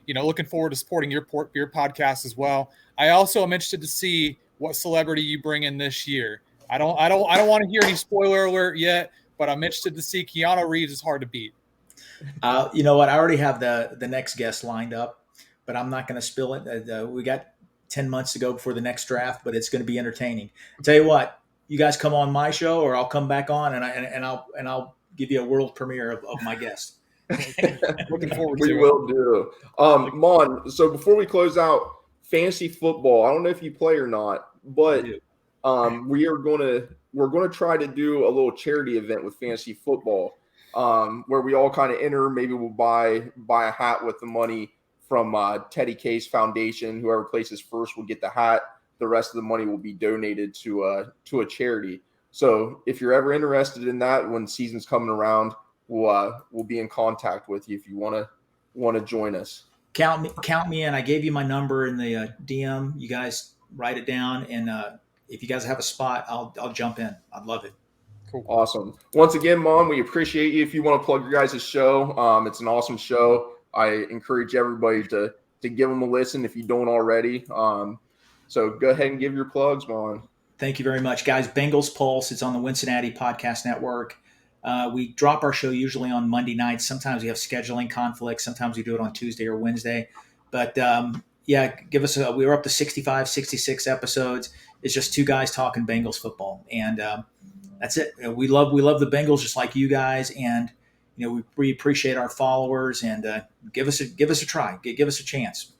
looking forward to supporting your podcast as well. I also am interested to see what celebrity you bring in this year. I don't want to hear any spoiler alert yet, but I'm interested to see. Keanu Reeves is hard to beat. You know what? I already have the next guest lined up, but I'm not going to spill it. We got 10 months to go before the next draft, but it's going to be entertaining. I'll tell you what, you guys come on my show, or I'll come back on and I'll give you a world premiere of my guest. Looking forward to it. We will do. Maan, so before we close out, fantasy football, I don't know if you play or not, but we're going to try to do a little charity event with fantasy football, where we all kind of enter. Maybe we'll buy a hat with the money from Teddy Case Foundation. Whoever places first will get the hat. The rest of the money will be donated to a charity. So if you're ever interested in that, when season's coming around, we'll be in contact with you if you want to join us. Count me in. I gave you my number in the DM. You guys write it down, and if you guys have a spot, I'll jump in. I'd love it. Cool. Awesome. Once again, Maan, we appreciate you. If you want to plug your guys' show, it's an awesome show. I encourage everybody to give them a listen if you don't already. So go ahead and give your plugs, Maan. Thank you very much, guys. Bengals Pulse. It's on the Wincinnati Podcast Network. We drop our show usually on Monday nights. Sometimes we have scheduling conflicts. Sometimes we do it on Tuesday or Wednesday. But give us we were up to 65, 66 episodes. It's just two guys talking Bengals football. And that's it. We love the Bengals just like you guys. And, we appreciate our followers, and give us a try, give us a chance.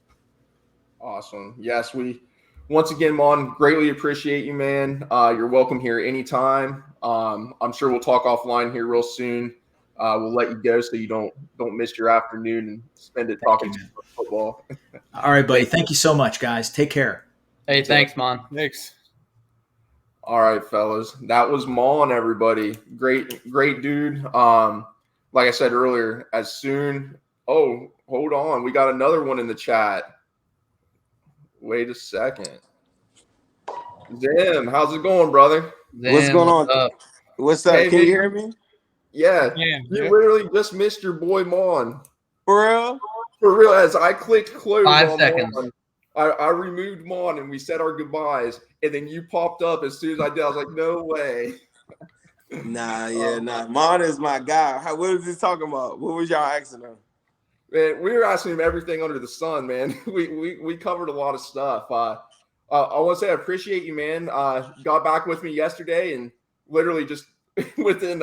Awesome. Yes, we once again, Mon, greatly appreciate you, man. You're welcome here anytime. I'm sure we'll talk offline here real soon. We'll let you go so you don't miss your afternoon and spend it talking to football. All right, buddy. Thank you so much, guys. Take care. Hey, thanks, Mon. Thanks. All right, fellas. That was Maan, everybody. Great dude. Like I said earlier, oh, hold on. We got another one in the chat. Wait a second. Zim, how's it going, brother? Zim, what's going on? Up? What's up? Hey, Can man. you hear me? Yeah. Yeah. You literally just missed your boy Maan. For real? For real, as I clicked close 5 on seconds. Maan, I removed Maan and we said our goodbyes, and then you popped up as soon as I did. I was like, no way. Nah. Maan is my guy. What was he talking about? What was y'all asking him? Man, we were asking him everything under the sun, man. We covered a lot of stuff. I want to say I appreciate you, man. Got back with me yesterday, and literally just within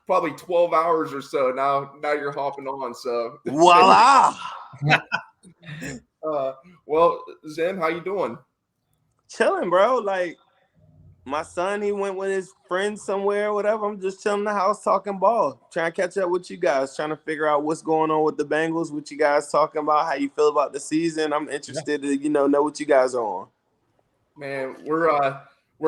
probably 12 hours or so, now you're hopping on. So Voila! Well, Zim, how you doing? Chilling, bro. Like my son, he went with his friends somewhere, whatever. I'm just chilling in the house talking ball, trying to catch up with you guys, trying to figure out what's going on with the Bengals, what you guys talking about, how you feel about the season. I'm interested to know what you guys are on. Man, we're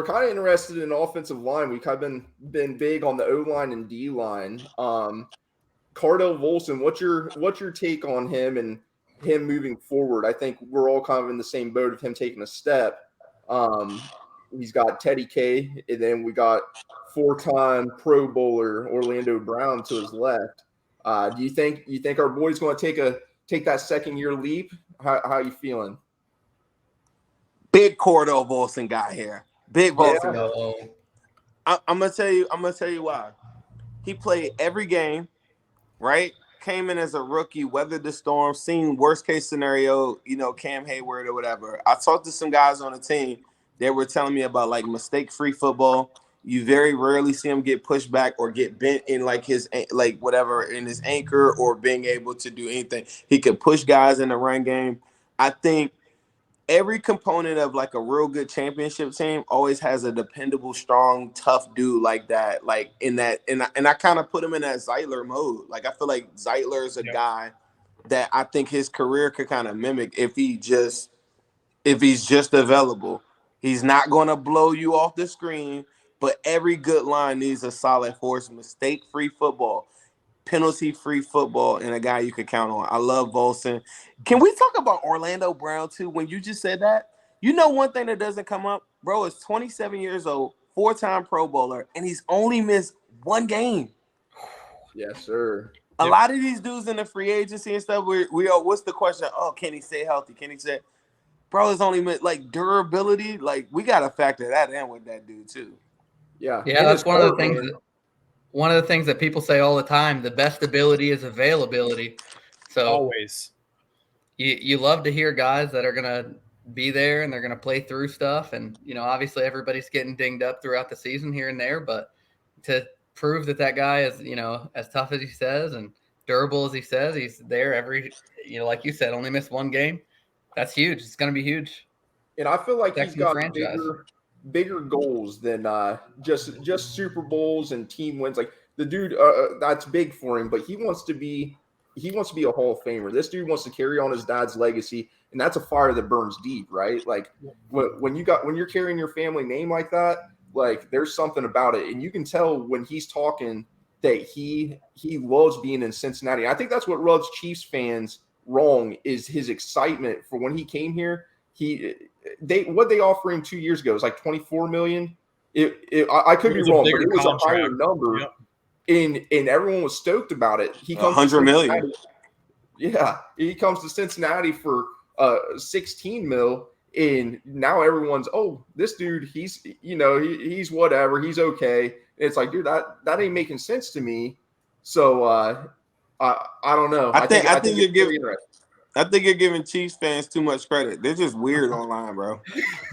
kind of interested in offensive line. We've kind of been big on the O line and D line. Cardell Volson, what's your take on him and him moving forward? I think we're all kind of in the same boat of him taking a step. He's got Teddy K, and then we got 4-time Pro Bowler Orlando Brown to his left. Do you think our boy's going to take that second year leap? How are you feeling? Big Cordell Volson guy here. Big Volson guy. Oh, I'm gonna tell you why. He played every game, right? Came in as a rookie, weathered the storm, seen worst case scenario, Cam Hayward or whatever. I talked to some guys on the team. They were telling me about like mistake-free football. You very rarely see him get pushed back or get bent in like his whatever in his anchor or being able to do anything. He could push guys in the run game. I think every component of like a real good championship team always has a dependable, strong, tough dude like that. Like in that, and I kind of put him in that Zeitler mode. Like I feel like Zeitler is a guy that I think his career could kind of mimic if he's just available. He's not going to blow you off the screen, but every good line needs a solid force, mistake-free football, penalty-free football, and a guy you can count on. I love Volson. Can we talk about Orlando Brown, too, when you just said that? One thing that doesn't come up, bro, is 27 years old, 4-time Pro Bowler, and he's only missed one game. Yes, sir. A lot of these dudes in the free agency and stuff, what's the question? Oh, can he stay healthy? Can he stay? Bro, it's only like durability. Like we gotta factor that in with that dude too. Yeah, that's one of the things. One of the things that people say all the time: the best ability is availability. So always, you love to hear guys that are gonna be there and they're gonna play through stuff. And obviously everybody's getting dinged up throughout the season here and there, but to prove that guy is as tough as he says and durable as he says, he's there every like you said, only missed one game. That's huge. It's going to be huge. And I feel like he's got franchise. bigger goals than just Super Bowls and team wins. Like the dude, that's big for him. But he wants to be a Hall of Famer. This dude wants to carry on his dad's legacy, and that's a fire that burns deep, right? Like when you're carrying your family name like that, like there's something about it, and you can tell when he's talking that he loves being in Cincinnati. I think that's what rubs Chiefs fans wrong is his excitement for when he came here. What they offer him 2 years ago is like $24 million. I could be wrong, but it was a higher number. Yep. And everyone was stoked about it. He comes $100 million. Yeah, he comes to Cincinnati for 16 mil, and now everyone's this dude. He's he's whatever. He's okay. And it's like, dude, that ain't making sense to me. So I don't know. I think you're giving Chiefs fans too much credit. They're just weird online, bro.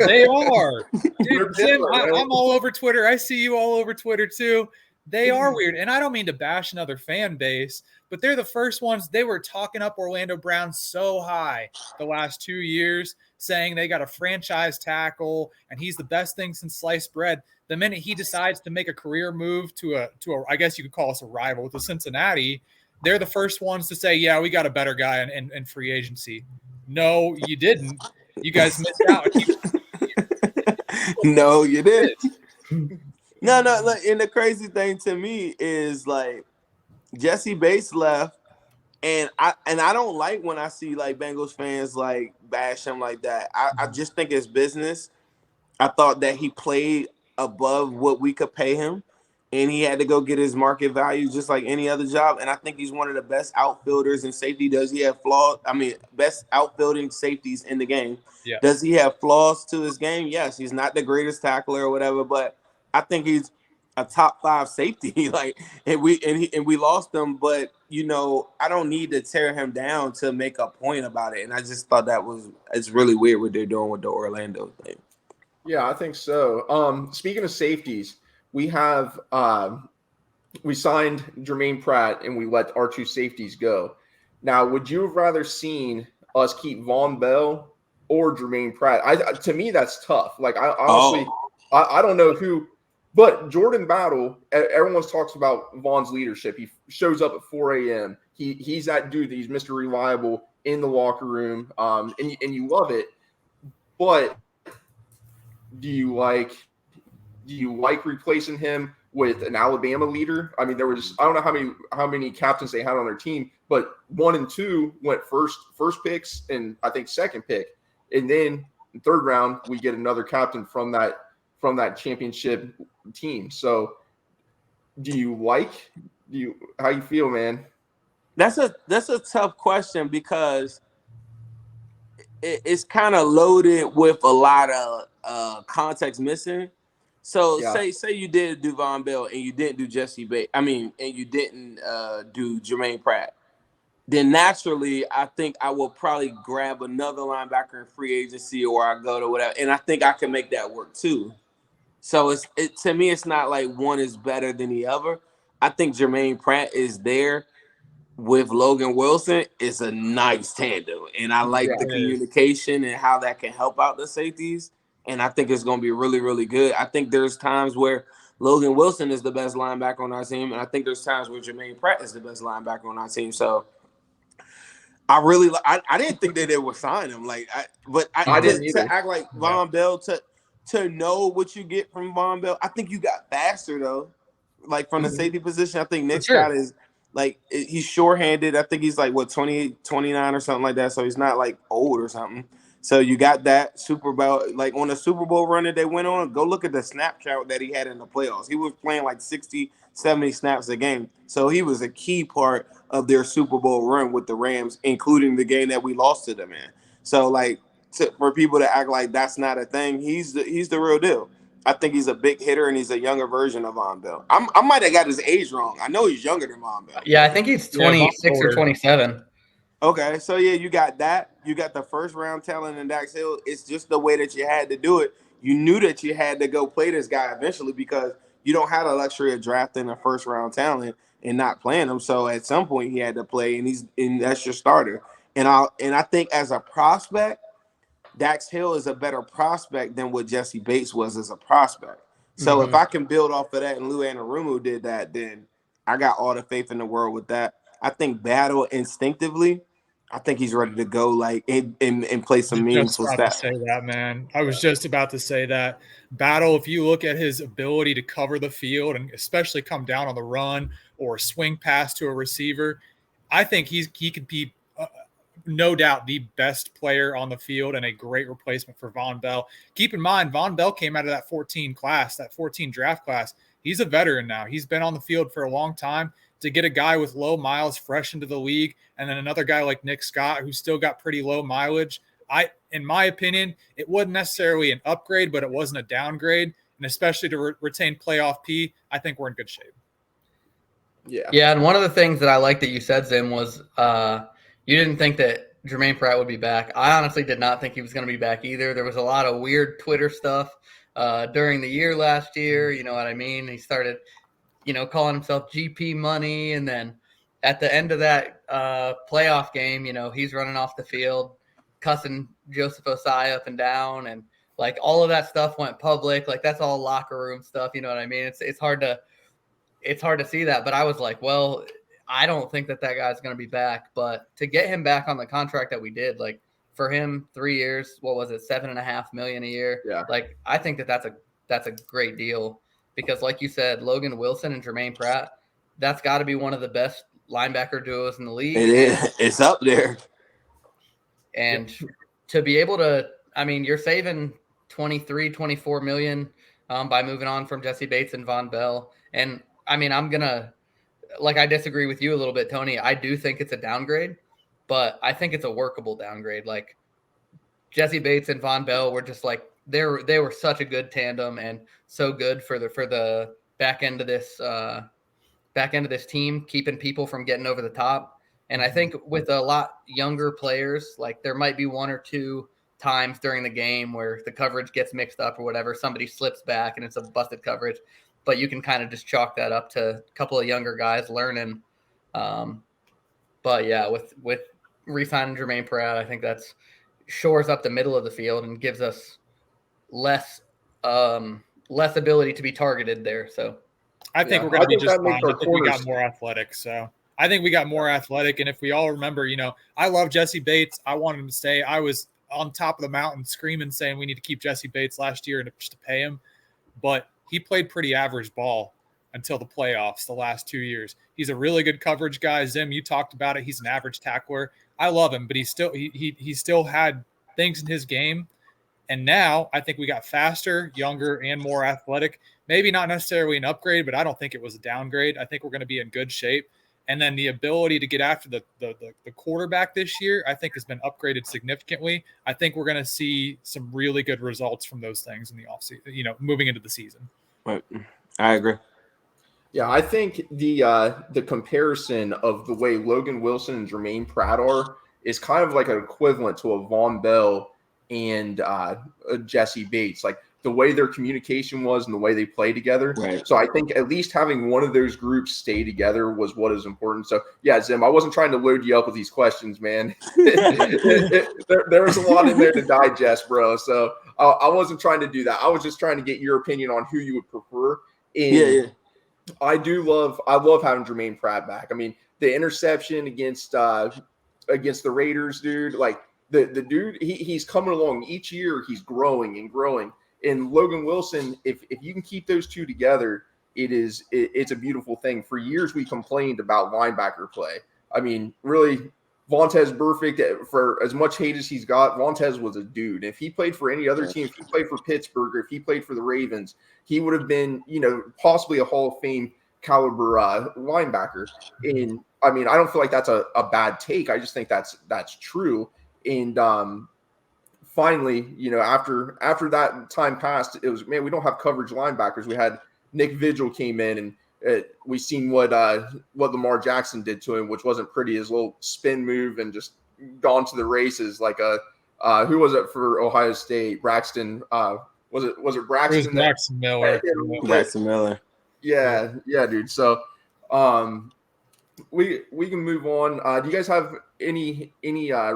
They are. Dude, Zim, I'm all over Twitter. I see you all over Twitter too. They are weird. And I don't mean to bash another fan base, but they're the first ones. They were talking up Orlando Brown so high the last 2 years, saying they got a franchise tackle and he's the best thing since sliced bread. The minute he decides to make a career move to a I guess you could call us a rival, to Cincinnati, they're the first ones to say, yeah, we got a better guy in free agency. No, you didn't. You guys missed out. No, you didn't. No. Like, and the crazy thing to me is like Jesse Bates left, and I don't like when I see like Bengals fans like bash him like that. I just think it's business. I thought that he played above what we could pay him, and he had to go get his market value just like any other job. And I think he's one of the best outfielders in safety. Does he have flaws? I mean, best outfielding safeties in the game. Yeah. Does he have flaws to his game? Yes, he's not the greatest tackler or whatever, but I think he's a top 5 safety. Like, and we lost him, but I don't need to tear him down to make a point about it. And I just thought it's really weird what they're doing with the Orlando thing. Yeah, I think so. Speaking of safeties, we have we signed Jermaine Pratt and we let our 2 safeties go. Now, would you have rather seen us keep Von Bell or Jermaine Pratt? To me, that's tough. Like, I honestly, I don't know who, but Jordan Battle. Everyone talks about Von's leadership. He shows up at 4 a.m. He's that dude. He's Mr. Reliable in the locker room, and you love it. But do you like replacing him with an Alabama leader? I mean, I don't know how many captains they had on their team, but 1 and 2 went first picks and I think second pick, and then in third round we get another captain from that championship team. So, how you feel, man? That's a tough question because it's kind of loaded with a lot of context missing. So say you did do Von Bell and you didn't do Jesse Bates. I mean, and you didn't do Jermaine Pratt. Then naturally, I think I will probably grab another linebacker in free agency, or I go to whatever, and I think I can make that work too. So to me, it's not like one is better than the other. I think Jermaine Pratt is there with Logan Wilson is a nice tandem. And I like the communication and how that can help out the safeties. And I think it's going to be really, really good. I think there's times where Logan Wilson is the best linebacker on our team. And I think there's times where Jermaine Pratt is the best linebacker on our team. So I didn't think that they would sign him. But I didn't either. To act like Von Bell, to know what you get from Von Bell. I think you got faster though. Like from the safety position, I think Nick Scott is like, he's short-handed. I think he's like 28, 29 or something like that. So he's not like old or something. So you got that Super Bowl, like on the Super Bowl run that they went on, go look at the snap count that he had in the playoffs. He was playing like 60, 70 snaps a game. So he was a key part of their Super Bowl run with the Rams, including the game that we lost to them in. So for people to act like that's not a thing, he's the real deal. I think he's a big hitter, and he's a younger version of Von Bell. I might have got his age wrong. I know he's younger than Von Bell. Yeah, I think he's 26 or 27. Okay, so yeah, you got that. You got the first-round talent in Dax Hill. It's just the way that you had to do it. You knew that you had to go play this guy eventually because you don't have the luxury of drafting a first-round talent and not playing him. So at some point, he had to play, and that's your starter. And I think as a prospect, Dax Hill is a better prospect than what Jesse Bates was as a prospect. So if I can build off of that and Lou Anarumo did that, then I got all the faith in the world with that. I think Battle instinctively, I think he's ready to go and play some meaningful stats. Say that, man. I was just about to say that. Battle, if you look at his ability to cover the field and especially come down on the run or swing pass to a receiver, I think he could be no doubt the best player on the field and a great replacement for Von Bell. Keep in mind, Von Bell came out of that 14 draft class. He's a veteran now. He's been on the field for a long time. To get a guy with low miles fresh into the league, and then another guy like Nick Scott, who's still got pretty low mileage, in my opinion, it wasn't necessarily an upgrade, but it wasn't a downgrade. And especially to retain playoff P, I think we're in good shape. Yeah, and one of the things that I like that you said, Zim, was you didn't think that Jermaine Pratt would be back. I honestly did not think he was going to be back either. There was a lot of weird Twitter stuff during the year last year. You know what I mean? He started calling himself GP Money, and then at the end of that playoff game, he's running off the field, cussing Joseph Osai up and down, and like all of that stuff went public. Like that's all locker room stuff. You know what I mean? It's hard to see that, but I was like, well, I don't think that guy's going to be back, but to get him back on the contract that we did, like for him, 3 years, what was it, $7.5 million a year? Yeah. Like I think that's a great deal because, like you said, Logan Wilson and Jermaine Pratt, that's got to be one of the best linebacker duos in the league. It is. It's up there. And to be able to, I mean, you're saving 23, 24 million by moving on from Jesse Bates and Von Bell. And I mean, I disagree with you a little bit, Tony. I do think it's a downgrade, but I think it's a workable downgrade. Like Jesse Bates and Von Bell were just like, they were such a good tandem and so good for the back end of this team, keeping people from getting over the top. And I think with a lot younger players, like there might be one or two times during the game where the coverage gets mixed up or whatever, somebody slips back and it's a busted coverage, but you can kind of just chalk that up to a couple of younger guys learning. But yeah, with re-signing Jermaine Pratt, I think that's shores up the middle of the field and gives us less ability to be targeted there. So I think we're going to be just fine. I think we got more athletic. So I think we got more athletic. And if we all remember, I love Jesse Bates. I wanted him to stay. I was on top of the mountain screaming, saying we need to keep Jesse Bates last year and just to pay him. But he played pretty average ball until the playoffs the last 2 years. He's a really good coverage guy. Zim, you talked about it. He's an average tackler. I love him, but he still had things in his game. And now I think we got faster, younger, and more athletic. Maybe not necessarily an upgrade, but I don't think it was a downgrade. I think we're going to be in good shape. And then the ability to get after the quarterback this year, I think has been upgraded significantly. I think we're going to see some really good results from those things in the offseason, moving into the season. Right. I agree. Yeah, I think the comparison of the way Logan Wilson and Jermaine Pratt is kind of like an equivalent to a Von Bell and a Jesse Bates. Like the way their communication was and the way they play together. Right. So I think at least having one of those groups stay together was what is important. So yeah, Zim, I wasn't trying to load you up with these questions, man. there was a lot in there to digest, bro. So I wasn't trying to do that. I was just trying to get your opinion on who you would prefer. And yeah. I love having Jermaine Pratt back. I mean, the interception against the Raiders, dude, like the dude, he's coming along each year. He's growing and growing. And Logan Wilson, if you can keep those two together, it's a beautiful thing. For years, we complained about linebacker play. I mean, really, Vontaze Burfict, for as much hate as he's got, Vontaze was a dude. If he played for any other team, if he played for Pittsburgh, or if he played for the Ravens, he would have been, possibly a Hall of Fame caliber linebacker. And I mean, I don't feel like that's a bad take. I just think that's true. And finally, after that time passed, it was, man, we don't have coverage linebackers. We had Nick Vigil came in, and we seen what Lamar Jackson did to him, which wasn't pretty. His little spin move and just gone to the races like who was it for Ohio State? Braxton. Was it Braxton? It was Braxton Miller. Braxton Miller. Yeah, dude. So we can move on. Do you guys have any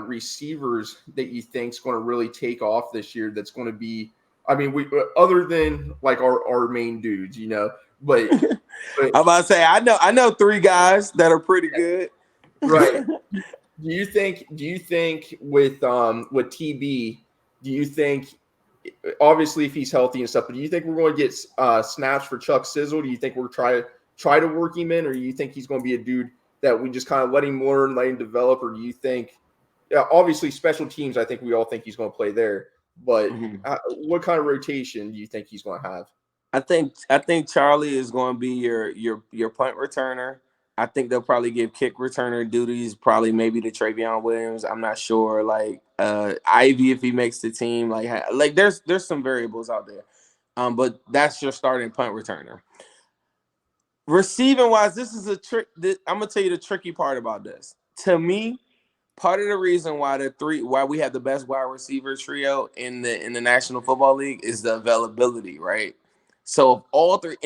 receivers that you think is going to really take off this year? That's going to be, I mean, we other than like our main dudes, but I'm about to say I know 3 guys that are pretty good. Right. Do you think with TB, do you think, obviously if he's healthy and stuff, but do you think we're going to get snaps for Chuck Sizzle? Do you think we're try to work him in, or do you think he's going to be a dude that we just kind of let him learn, let him develop, or do you think, obviously special teams, I think we all think he's going to play there, but what kind of rotation do you think he's going to have? I think Charlie is going to be your punt returner. I think they'll probably give kick returner duties, probably maybe to Travion Williams. I'm not sure. Like Ivy, if he makes the team, like there's some variables out there. But that's your starting punt returner. Receiving wise, this is a trick. I'm gonna tell you the tricky part about this. To me, part of the reason why we have the best wide receiver trio in the National Football League is the availability, right? So if all three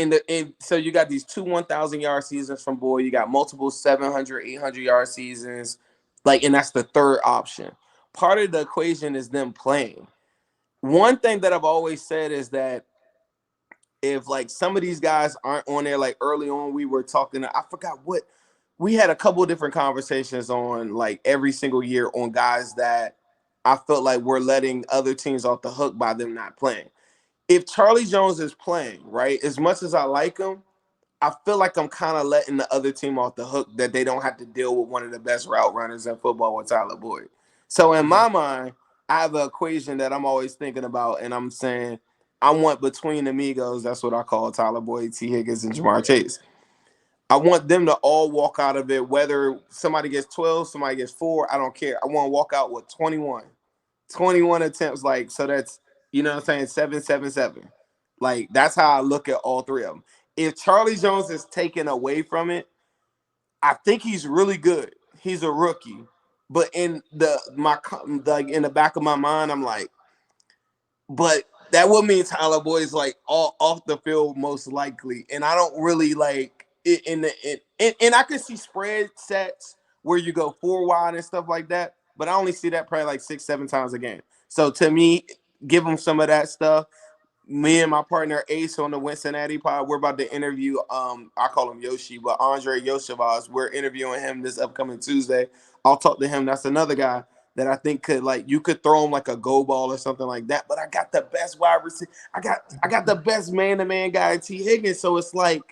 so you got these two 1,000-yard seasons from Boyd, you got multiple 700, 800-yard seasons, like, and that's the third option. Part of the equation is them playing. One thing that I've always said is that if like some of these guys aren't on there, like early on, we were talking, I forgot what, we had a couple of different conversations on like every single year on guys that I felt like we're letting other teams off the hook by them not playing. If Charlie Jones is playing, right, as much as I like him, I feel like I'm kind of letting the other team off the hook that they don't have to deal with one of the best route runners in football with Tyler Boyd. So in my mind, I have an equation that I'm always thinking about, and I'm saying I want between amigos. That's what I call Tyler Boyd, T. Higgins, and Jamar Chase. I want them to all walk out of it, whether somebody gets 12, somebody gets 4, I don't care. I want to walk out with 21 attempts, like, so that's, you know what I'm saying, 777. Like, that's how I look at all three of them. If Charlie Jones is taken away from it, I think he's really good. He's a rookie. But in in the back of my mind, I'm like, but that would mean Tyler Boyd is like all off the field most likely, and I don't really like it and I could see spread sets where you go 4 wide and stuff like that, but I only see that probably like 6-7 times a game. So to me, give him some of that stuff. Me and my partner Ace on the Wincinnati pod, we're about to interview I call him Yoshi, but Andre Yoshivas. We're interviewing him this upcoming Tuesday. I'll talk to him. That's another guy that I think could, like, you could throw him like a go ball or something like that. But I got the best wide receiver. I got the best man-to-man guy, T. Higgins. So it's like,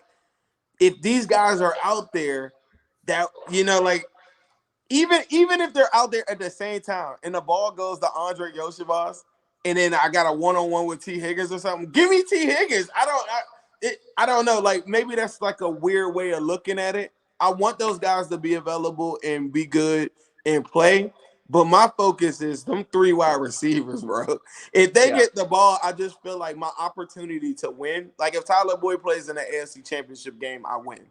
if these guys are out there, that, you know, like, even if they're out there at the same time and the ball goes to Andre Yoshivas, and then I got a one-on-one with T. Higgins or something, give me T. Higgins. I don't know. Like, maybe that's like a weird way of looking at it. I want those guys to be available and be good and play. But my focus is them 3 wide receivers, bro. If they get the ball, I just feel like my opportunity to win. Like, if Tyler Boyd plays in the AFC Championship game, I win.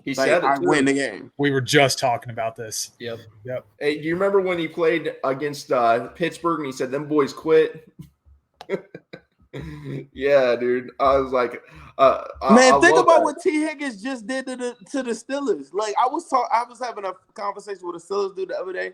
He Like, said it I too. win the game. We were just talking about this. Yep. Hey, do you remember when he played against Pittsburgh and he said, them boys quit? Yeah, dude. I was like, Man, think about that. what T. Higgins just did to the Steelers. Like, I was having a conversation with a Steelers dude the other day.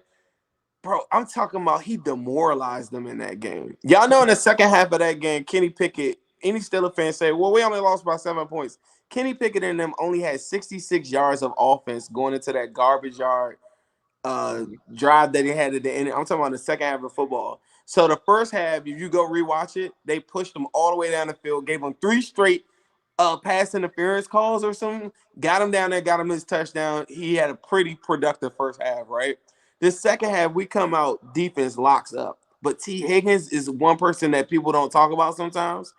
Bro, I'm talking about he demoralized them in that game. Y'all know in the second half of that game, Kenny Pickett, any Steelers fan say, well, we only lost by 7 points. Kenny Pickett and them only had 66 yards of offense going into that garbage yard drive that he had at the end. I'm talking about the second half of football. So the first half, if you go rewatch it, they pushed them all the way down the field, gave them 3 straight pass interference calls or something, got him down there, got him his touchdown. He had a pretty productive first half, right? The second half, we come out, defense locks up. But T. Higgins is one person that people don't talk about sometimes.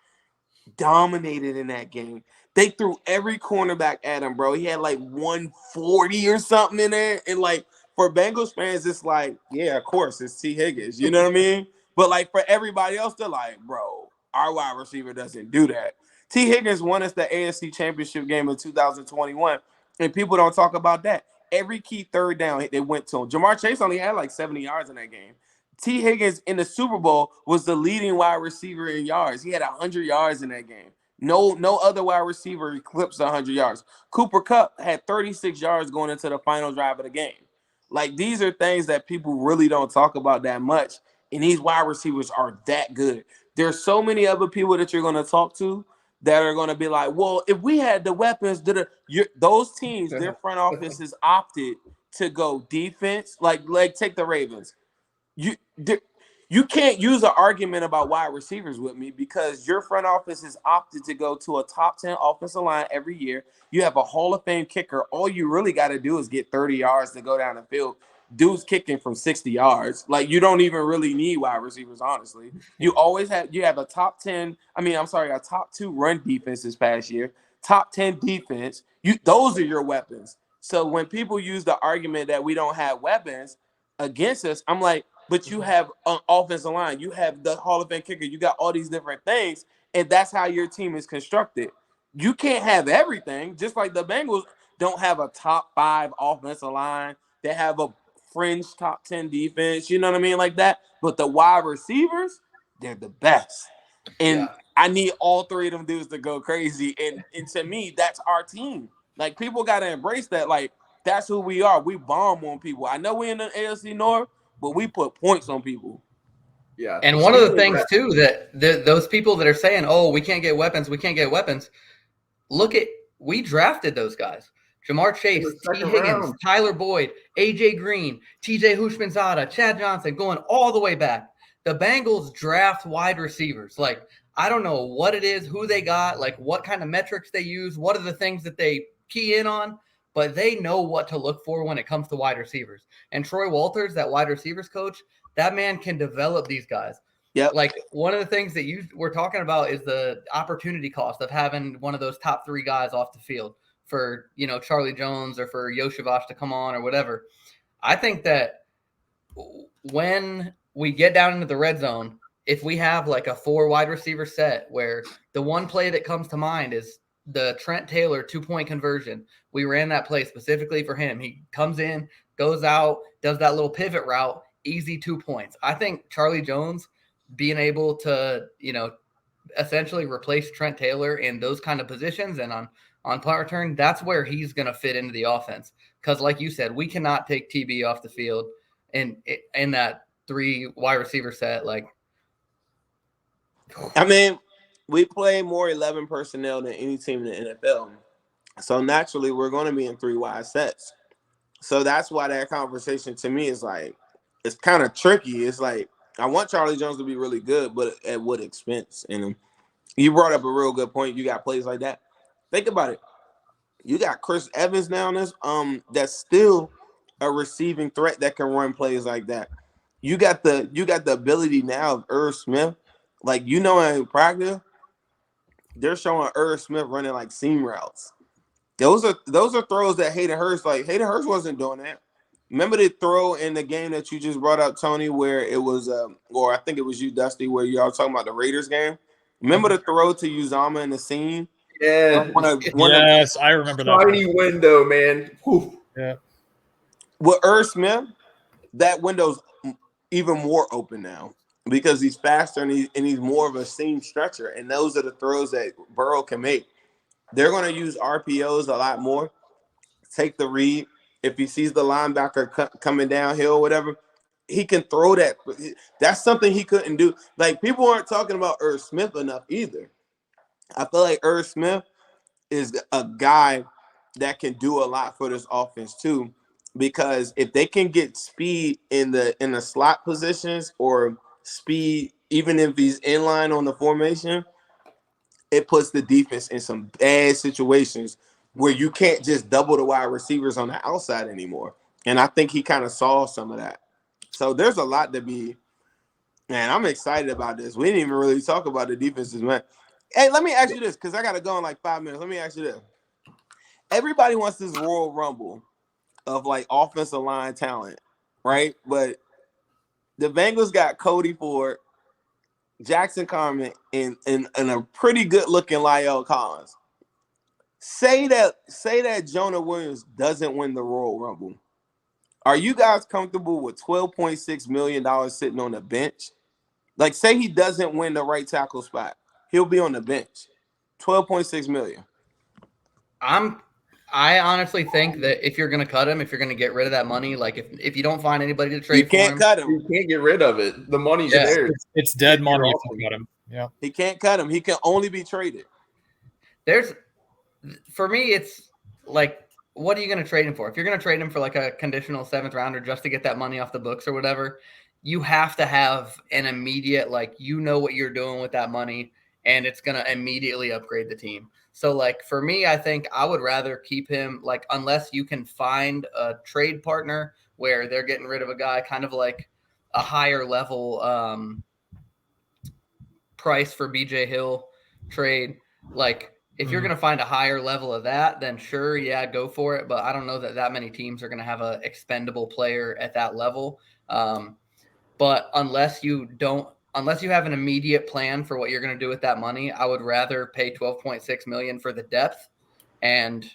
Dominated in that game. They threw every cornerback at him, bro. He had like 140 or something in there. And like, for Bengals fans, it's like, yeah, of course, it's T. Higgins. You know what I mean? But like, for everybody else, they're like, bro, our wide receiver doesn't do that. T. Higgins won us the AFC Championship game in 2021, and people don't talk about that. Every key third down they went to him. Jamar Chase only had like 70 yards in that game. T. Higgins in the Super Bowl was the leading wide receiver in yards. He had 100 yards in that game. No other wide receiver eclipsed 100 yards. Cooper Kupp had 36 yards going into the final drive of the game. Like, these are things that people really don't talk about that much, and these wide receivers are that good. There's so many other people that you're going to talk to that are going to be like, well, if we had the weapons, those teams, their front offices opted to go defense. Like take the Ravens. You can't use an argument about wide receivers with me because your front office has opted to go to a top 10 offensive line every year. You have a Hall of Fame kicker. All you really got to do is get 30 yards to go down the field. Dude's kicking from 60 yards. Like, you don't even really need wide receivers, honestly. You have a top 2 run defense this past year, top 10 defense. Those are your weapons. So when people use the argument that we don't have weapons against us, I'm like, but you have an offensive line, you have the Hall of Fame kicker, you got all these different things, and that's how your team is constructed. You can't have everything, just like the Bengals don't have a top 5 offensive line. They have a fringe top 10 defense, you know what I mean, like that. But the wide receivers, they're the best. And I need all three of them dudes to go crazy. And to me, that's our team. Like, people got to embrace that. Like, that's who we are. We bomb on people. I know we in the AFC North, but we put points on people. Yeah. And one of the things too that those people that are saying, "Oh, we can't get weapons, look at we drafted those guys: Jamar Chase, T. Higgins, round. Tyler Boyd, AJ Green, TJ Hushmanzada, Chad Johnson, going all the way back. The Bengals draft wide receivers. Like, I don't know what it is, who they got, like what kind of metrics they use, what are the things that they key in on, but they know what to look for when it comes to wide receivers. And Troy Walters, that wide receivers coach, that man can develop these guys. Yep. Like, one of the things that you were talking about is the opportunity cost of having one of those top three guys off the field for, Charlie Jones or for Yoshivas to come on or whatever. I think that when we get down into the red zone, if we have like a 4 wide receiver set where the one play that comes to mind is the Trent Taylor 2-point conversion. We ran that play specifically for him. He comes in, goes out, does that little pivot route, easy 2 points. I think Charlie Jones being able to, essentially replace Trent Taylor in those kind of positions and on punt return, that's where he's going to fit into the offense. Because like you said, we cannot take TB off the field in that 3 wide receiver set. Like, I mean, we play more 11 personnel than any team in the NFL. So naturally, we're going to be in 3 wide sets. So that's why that conversation to me is like, it's kind of tricky. It's like, I want Charlie Jones to be really good, but at what expense? And you brought up a real good point. You got plays like that. Think about it. You got Chris Evans now that's still a receiving threat that can run plays like that. You got the ability now of Irv Smith. Like, in practice, they're showing Irv Smith running like seam routes. Those are throws that Hayden Hurst wasn't doing that. Remember the throw in the game that you just brought up, Tony, where it was, or I think it was you, Dusty, where y'all talking about the Raiders game. Remember the throw to Uzama in the scene? Yeah. Yes, I remember that. Tiny window, man. Whew. Yeah. With Irv Smith, that window's even more open now because he's faster and he's more of a seam stretcher. And those are the throws that Burrow can make. They're going to use RPOs a lot more. Take the read. If he sees the linebacker coming downhill, whatever, he can throw that. That's something he couldn't do. Like, people aren't talking about Irv Smith enough either. I feel like Irv Smith is a guy that can do a lot for this offense too, because if they can get speed in the slot positions or speed, even if he's in line on the formation, it puts the defense in some bad situations where you can't just double the wide receivers on the outside anymore. And I think he kind of saw some of that. So there's a lot to be, man, I'm excited about this. We didn't even really talk about the defenses, man. Hey, let me ask you this, because I got to go in like 5 minutes. Let me ask you this. Everybody wants this Royal Rumble of like offensive line talent, right? But the Bengals got Cody Ford, Jackson Carman, and a pretty good looking Lyle Collins. Say that Jonah Williams doesn't win the Royal Rumble. Are you guys comfortable with $12.6 million sitting on the bench? Like, say he doesn't win the right tackle spot, he'll be on the bench. $12.6 million. I honestly think that if you're going to cut him, if you're going to get rid of that money, like if you don't find anybody to trade for him, you can't cut him. You can't get rid of it. The money's there. It's dead money if you cut him. Yeah. He can't cut him. He can only be traded. For me, it's like, what are you going to trade him for? If you're going to trade him for like a conditional 7th rounder just to get that money off the books or whatever, you have to have an immediate, like, what you're doing with that money, and it's going to immediately upgrade the team. So, like, for me, I think I would rather keep him, like, unless you can find a trade partner where they're getting rid of a guy kind of like a higher level price for BJ Hill trade. Like, if you're going to find a higher level of that, then sure, yeah, go for it. But I don't know that many teams are going to have an expendable player at that level. But unless you have an immediate plan for what you're going to do with that money, I would rather pay $12.6 million for the depth. And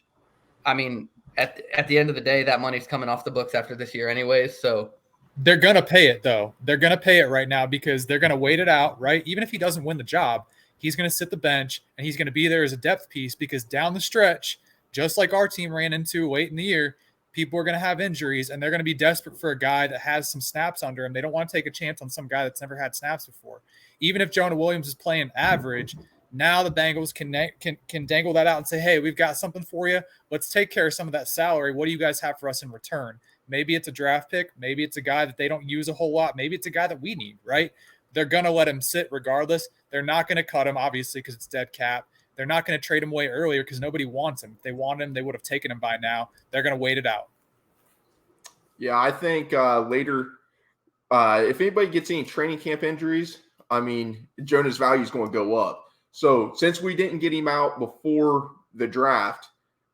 I mean, at the end of the day, that money's coming off the books after this year anyways. So They're going to pay it, though. They're going to pay it right now because they're going to wait it out, right? Even if he doesn't win the job, he's going to sit the bench and he's going to be there as a depth piece because down the stretch, just like our team ran into late in the year, people are going to have injuries and they're going to be desperate for a guy that has some snaps under him. They don't want to take a chance on some guy that's never had snaps before. Even if Jonah Williams is playing average, now the Bengals can dangle that out and say, hey, we've got something for you. Let's take care of some of that salary. What do you guys have for us in return? Maybe it's a draft pick. Maybe it's a guy that they don't use a whole lot. Maybe it's a guy that we need, right? They're going to let him sit regardless. They're not going to cut him, obviously, because it's dead cap. They're not going to trade him away earlier because nobody wants him. If they wanted him, they would have taken him by now. They're going to wait it out. Yeah, I think later, if anybody gets any training camp injuries, I mean, Jonah's value is going to go up. So since we didn't get him out before the draft,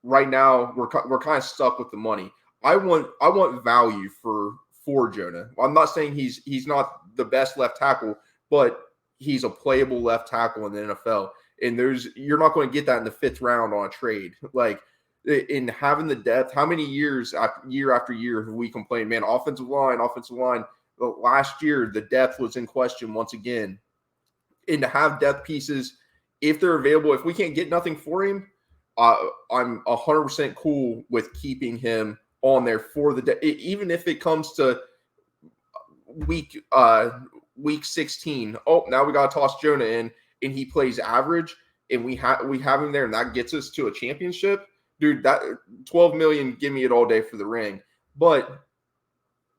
right now we're kind of stuck with the money. I want value for Jonah. I'm not saying he's not the best left tackle, but he's a playable left tackle in the NFL. And you're not going to get that in the 5th round on a trade. Like in having the depth, how many years year after year have we complained, man, offensive line. Last year, the depth was in question once again. And to have depth pieces, if they're available, if we can't get nothing for him, I'm 100% cool with keeping him on there for even if it comes to week 16. Oh, now we got to toss Jonah in, and he plays average, and we have him there, and that gets us to a championship. Dude, that $12 million, give me it all day for the ring. But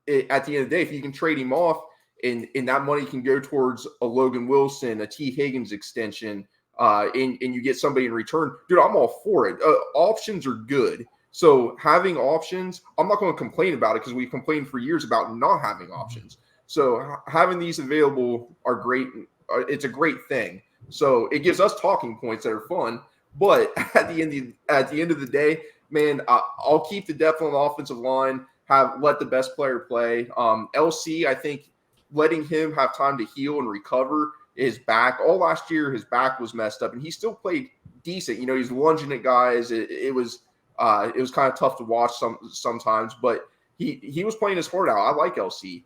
at the end of the day, if you can trade him off, and that money can go towards a Logan Wilson, a T. Higgins extension, and you get somebody in return, dude, I'm all for it. Options are good. So having options, I'm not going to complain about it because we've complained for years about not having options. So having these available are great. It's a great thing. So it gives us talking points that are fun. But at the end of the day, man, I'll keep the depth on the offensive line. Let the best player play. LC, I think letting him have time to heal and recover his back. All last year, his back was messed up, and he still played decent. You know, he's lunging at guys. It was kind of tough to watch sometimes, but he was playing his heart out. I like LC.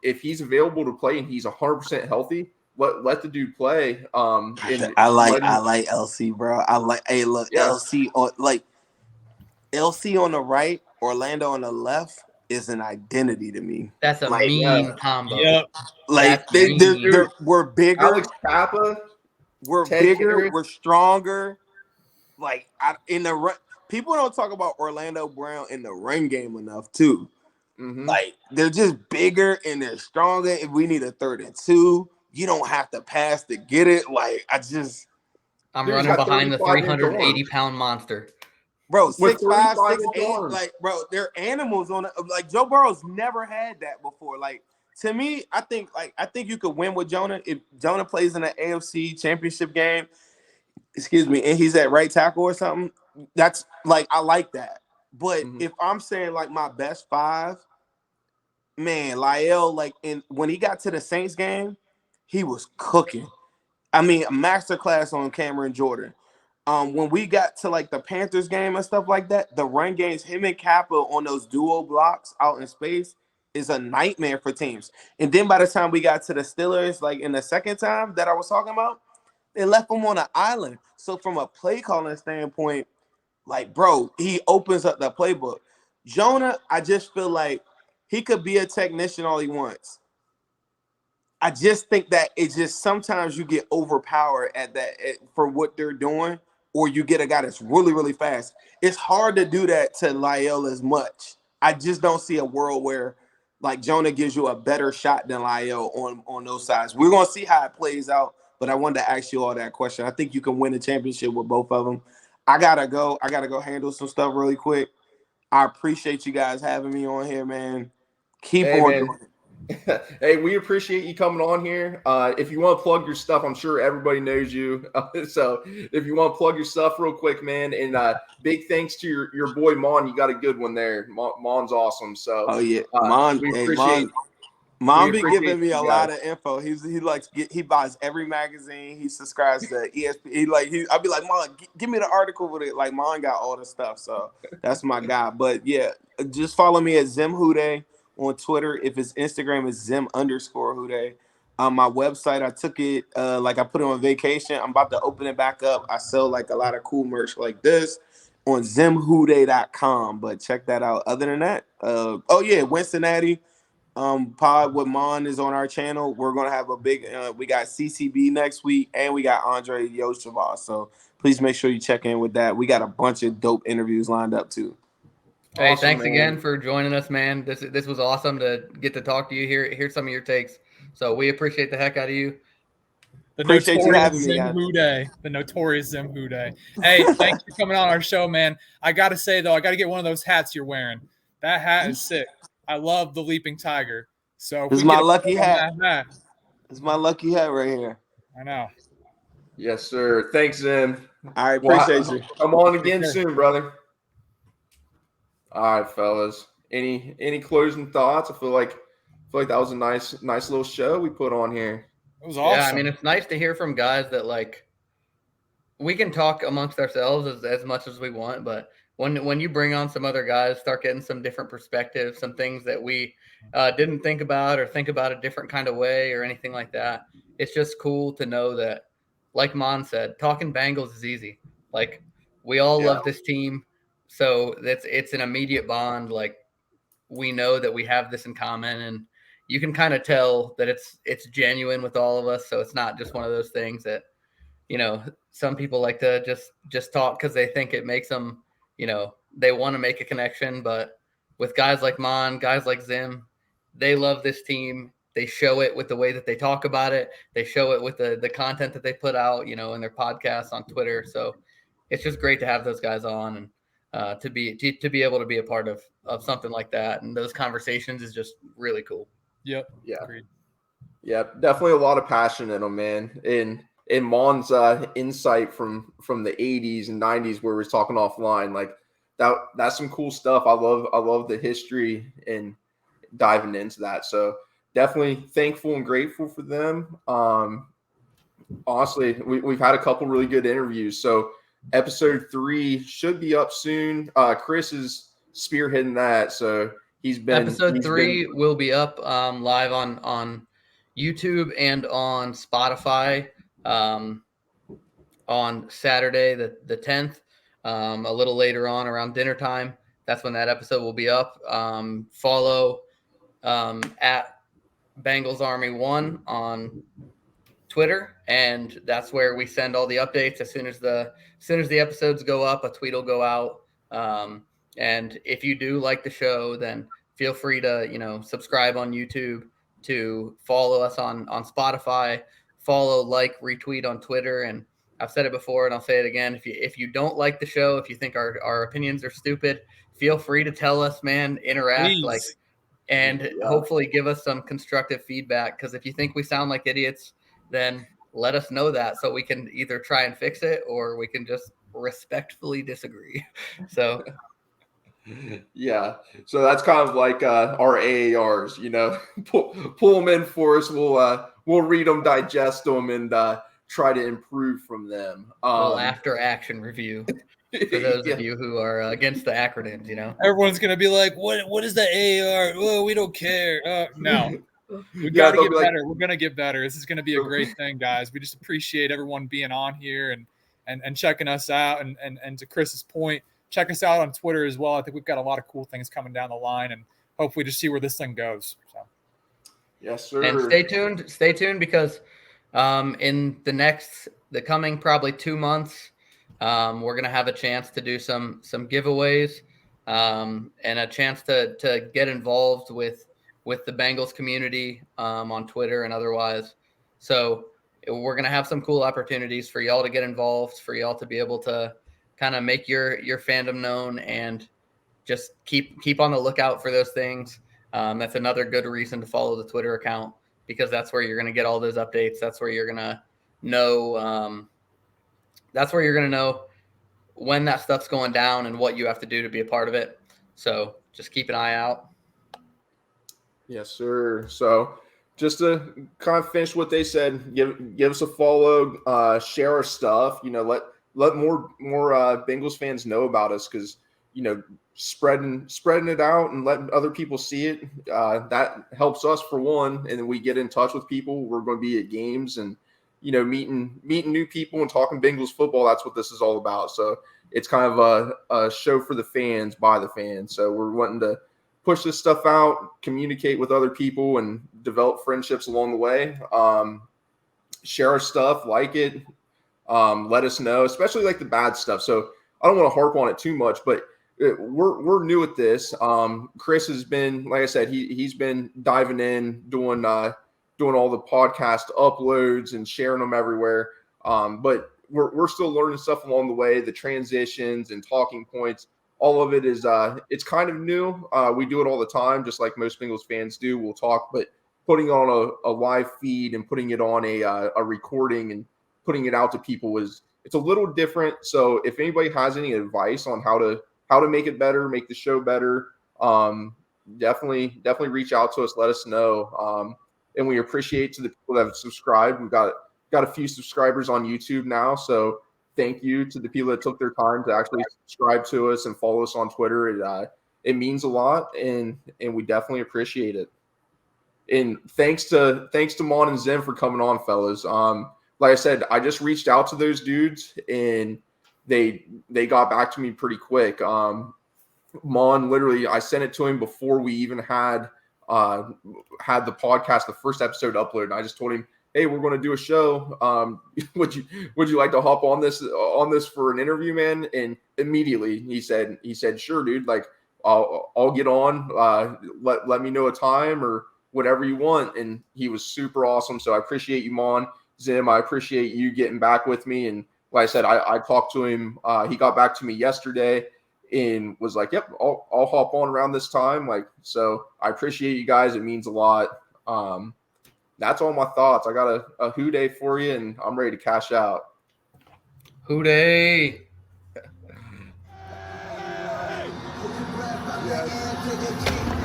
If he's available to play and he's 100% healthy, let the dude play. I like LC, bro. LC on LC on the right, Orlando on the left is an identity to me. That's a mean combo. Yep. Like we're bigger. Alex Kappa, we're Ted bigger. Garrett. We're stronger. Like in the run, people don't talk about Orlando Brown in the run game enough too. Mm-hmm. Like they're just bigger and they're stronger. If we need a 3rd and 2, you don't have to pass to get it. Like I'm running behind the 380-pound monster. Bro, 6'5", 6'8". 6'8", like, bro, they're animals on it. Like Joe Burrow's never had that before. Like, to me, I think you could win with Jonah if Jonah plays in an AFC championship game, and he's at right tackle or something. That's like, I like that. But if I'm saying like my best 5, man, Lyle, like when he got to the Saints game, he was cooking. I mean, a masterclass on Cameron Jordan. When we got to like the Panthers game and stuff like that, the run games, him and Kappa on those duo blocks out in space is a nightmare for teams. And then by the time we got to the Steelers, like in the second time that I was talking about, they left him on an island. So from a play calling standpoint, like, bro, he opens up the playbook. Jonah, I just feel like he could be a technician all he wants. I just think that it's just sometimes you get overpowered for what they're doing, or you get a guy that's really, really fast. It's hard to do that to Lyle as much. I just don't see a world where like Jonah gives you a better shot than Lyle on those sides. We're gonna see how it plays out, but I wanted to ask you all that question. I think you can win a championship with both of them. I gotta go handle some stuff really quick. I appreciate you guys having me on here, man. Keep on doing it. Hey, we appreciate you coming on here. If you want to plug your stuff, I'm sure everybody knows you. So if you want to plug your stuff real quick, man, and big thanks to your boy Maan. You got a good one there. Maan's awesome. So Maan, we appreciate. Maan be giving me a lot of info. He buys every magazine. He subscribes to ESPN. I'll be like, Maan, give me the article with it. Like Maan got all the stuff. So that's my guy. But yeah, just follow me at Zim Hude on Twitter. If it's Instagram, it's Zim_Houday. My website, I took it like I put it on vacation. I'm about to open it back up. I sell like a lot of cool merch like this on zimhouday.com, but check that out. Other than that, Wincinnati pod with Maan is on our channel. We're gonna have a big we got CCB next week, and we got Andre Yoshua. So please make sure you check in with that. We got a bunch of dope interviews lined up too. Hey, Awesome, thanks man. again for joining us, man. This was awesome to get to talk to you. Hear some of your takes. So we appreciate the heck out of you. The Appreciate you notorious having me, Zim guys. Houday. The notorious Zim Houday. Hey, thanks for coming on our show, man. I got to say, though, I got to get one of those hats you're wearing. That hat is sick. I love the Leaping Tiger. So if This is we my get a lucky photo on hat. that hat. This is my lucky hat right here. I know. Yes, sir. Thanks, Zim. I appreciate you. Come on again care. soon, brother. All right, fellas. Any closing thoughts? I feel like that was a nice little show we put on here. It was awesome. Yeah, I mean, it's nice to hear from guys that like we can talk amongst ourselves as much as we want, but when you bring on some other guys, start getting some different perspectives, some things that we didn't think about or think about a different kind of way or anything like that. It's just cool to know that, like Mon said, talking Bengals is easy. Like we all love this team, so it's an immediate bond. Like we know that we have this in common, and you can kind of tell that it's genuine with all of us. So it's not just one of those things that, some people like to just talk because they think it makes them, they want to make a connection. But with guys like Mon, guys like Zim, they love this team. They show it with the way that they talk about it. They show it with the content that they put out, in their podcasts on Twitter. So it's just great to have those guys on and to be able to be a part of something like that. And those conversations is just really cool. Yep. Yeah. Agreed. Yeah, definitely a lot of passion in them, man. In Mon's insight from the 80s and 90s where we was talking offline, like that's some cool stuff. I love the history and diving into that. So definitely thankful and grateful for them. Honestly, we've had a couple really good interviews. So episode 3 should be up soon. Chris is spearheading that, so Episode 3 will be up live on YouTube and on Spotify on Saturday the 10th, a little later on around dinner time. That's when that episode will be up. Follow at Bengals Army 1 on Twitter, and that's where we send all the updates. As soon as the episodes go up, a tweet will go out. And if you do like the show, then feel free to subscribe on YouTube, to follow us on Spotify, follow, like, retweet on Twitter. And I've said it before and I'll say it again. If you don't like the show, if you think our opinions are stupid, feel free to tell us, man. Interact. Please. And hopefully give us some constructive feedback, because if you think we sound like idiots, then let us know that so we can either try and fix it or we can just respectfully disagree. So yeah, so that's kind of like our AARs, pull them in for us. We'll read them, digest them, and try to improve from them. After action review for those of you who are against the acronyms. Everyone's gonna be like, "What is the AAR? Oh, we don't care." No, we got to get better. We're gonna get better. This is gonna be a great thing, guys. We just appreciate everyone being on here and checking us out. And to Chris's point, check us out on Twitter as well. I think we've got a lot of cool things coming down the line, and hopefully just see where this thing goes. So. Yes, sir. And stay tuned because in the coming probably 2 months, we're gonna have a chance to do some giveaways and a chance to get involved with the Bengals community on Twitter and otherwise. So we're gonna have some cool opportunities for y'all to get involved, for y'all to be able to kind of make your fandom known, and just keep on the lookout for those things. That's another good reason to follow the Twitter account, because that's where you're going to get all those updates. That's where you're going to know. That's where you're going to know when that stuff's going down and what you have to do to be a part of it. So just keep an eye out. Yes, sir. So just to kind of finish what they said, give us a follow, share our stuff. Let more Bengals fans know about us, because spreading it out and letting other people see it. That helps us for one, and then we get in touch with people. We're going to be at games and meeting new people and talking Bengals football. That's what this is all about. So it's kind of a show for the fans by the fans. So we're wanting to push this stuff out, communicate with other people, and develop friendships along the way. Share our stuff, like it, let us know, especially like the bad stuff. So I don't want to harp on it too much, but we're new at this. Chris has been, like I said, he's been diving in, doing all the podcast uploads and sharing them everywhere. But we're still learning stuff along the way, the transitions and talking points. All of it is it's kind of new. We do it all the time, just like most Bengals fans do. We'll talk, but putting on a live feed and putting it on a recording and putting it out to people it's a little different. So if anybody has any advice on how to make it better, make the show better, definitely reach out to us. Let us know. And we appreciate to the people that have subscribed. We've got a few subscribers on YouTube now. So thank you to the people that took their time to actually subscribe to us and follow us on Twitter. It means a lot, and we definitely appreciate it. And thanks to Maan and Zim for coming on, fellas. Like I said, I just reached out to those dudes, and they got back to me pretty quick. Maan, literally, I sent it to him before we even had the podcast, the first episode uploaded. I just told him, hey, we're going to do a show. Would you like to hop on this for an interview, man? And immediately he said, sure, dude. Like I'll get on. Let me know a time or whatever you want. And he was super awesome. So I appreciate you, Maan. Zim, I appreciate you getting back with me. And like I said, I talked to him. He got back to me yesterday and was like, yep, I'll hop on around this time. Like, so I appreciate you guys. It means a lot. That's all my thoughts. I got a Who Day for you, and I'm ready to cash out. Who Day. Yes.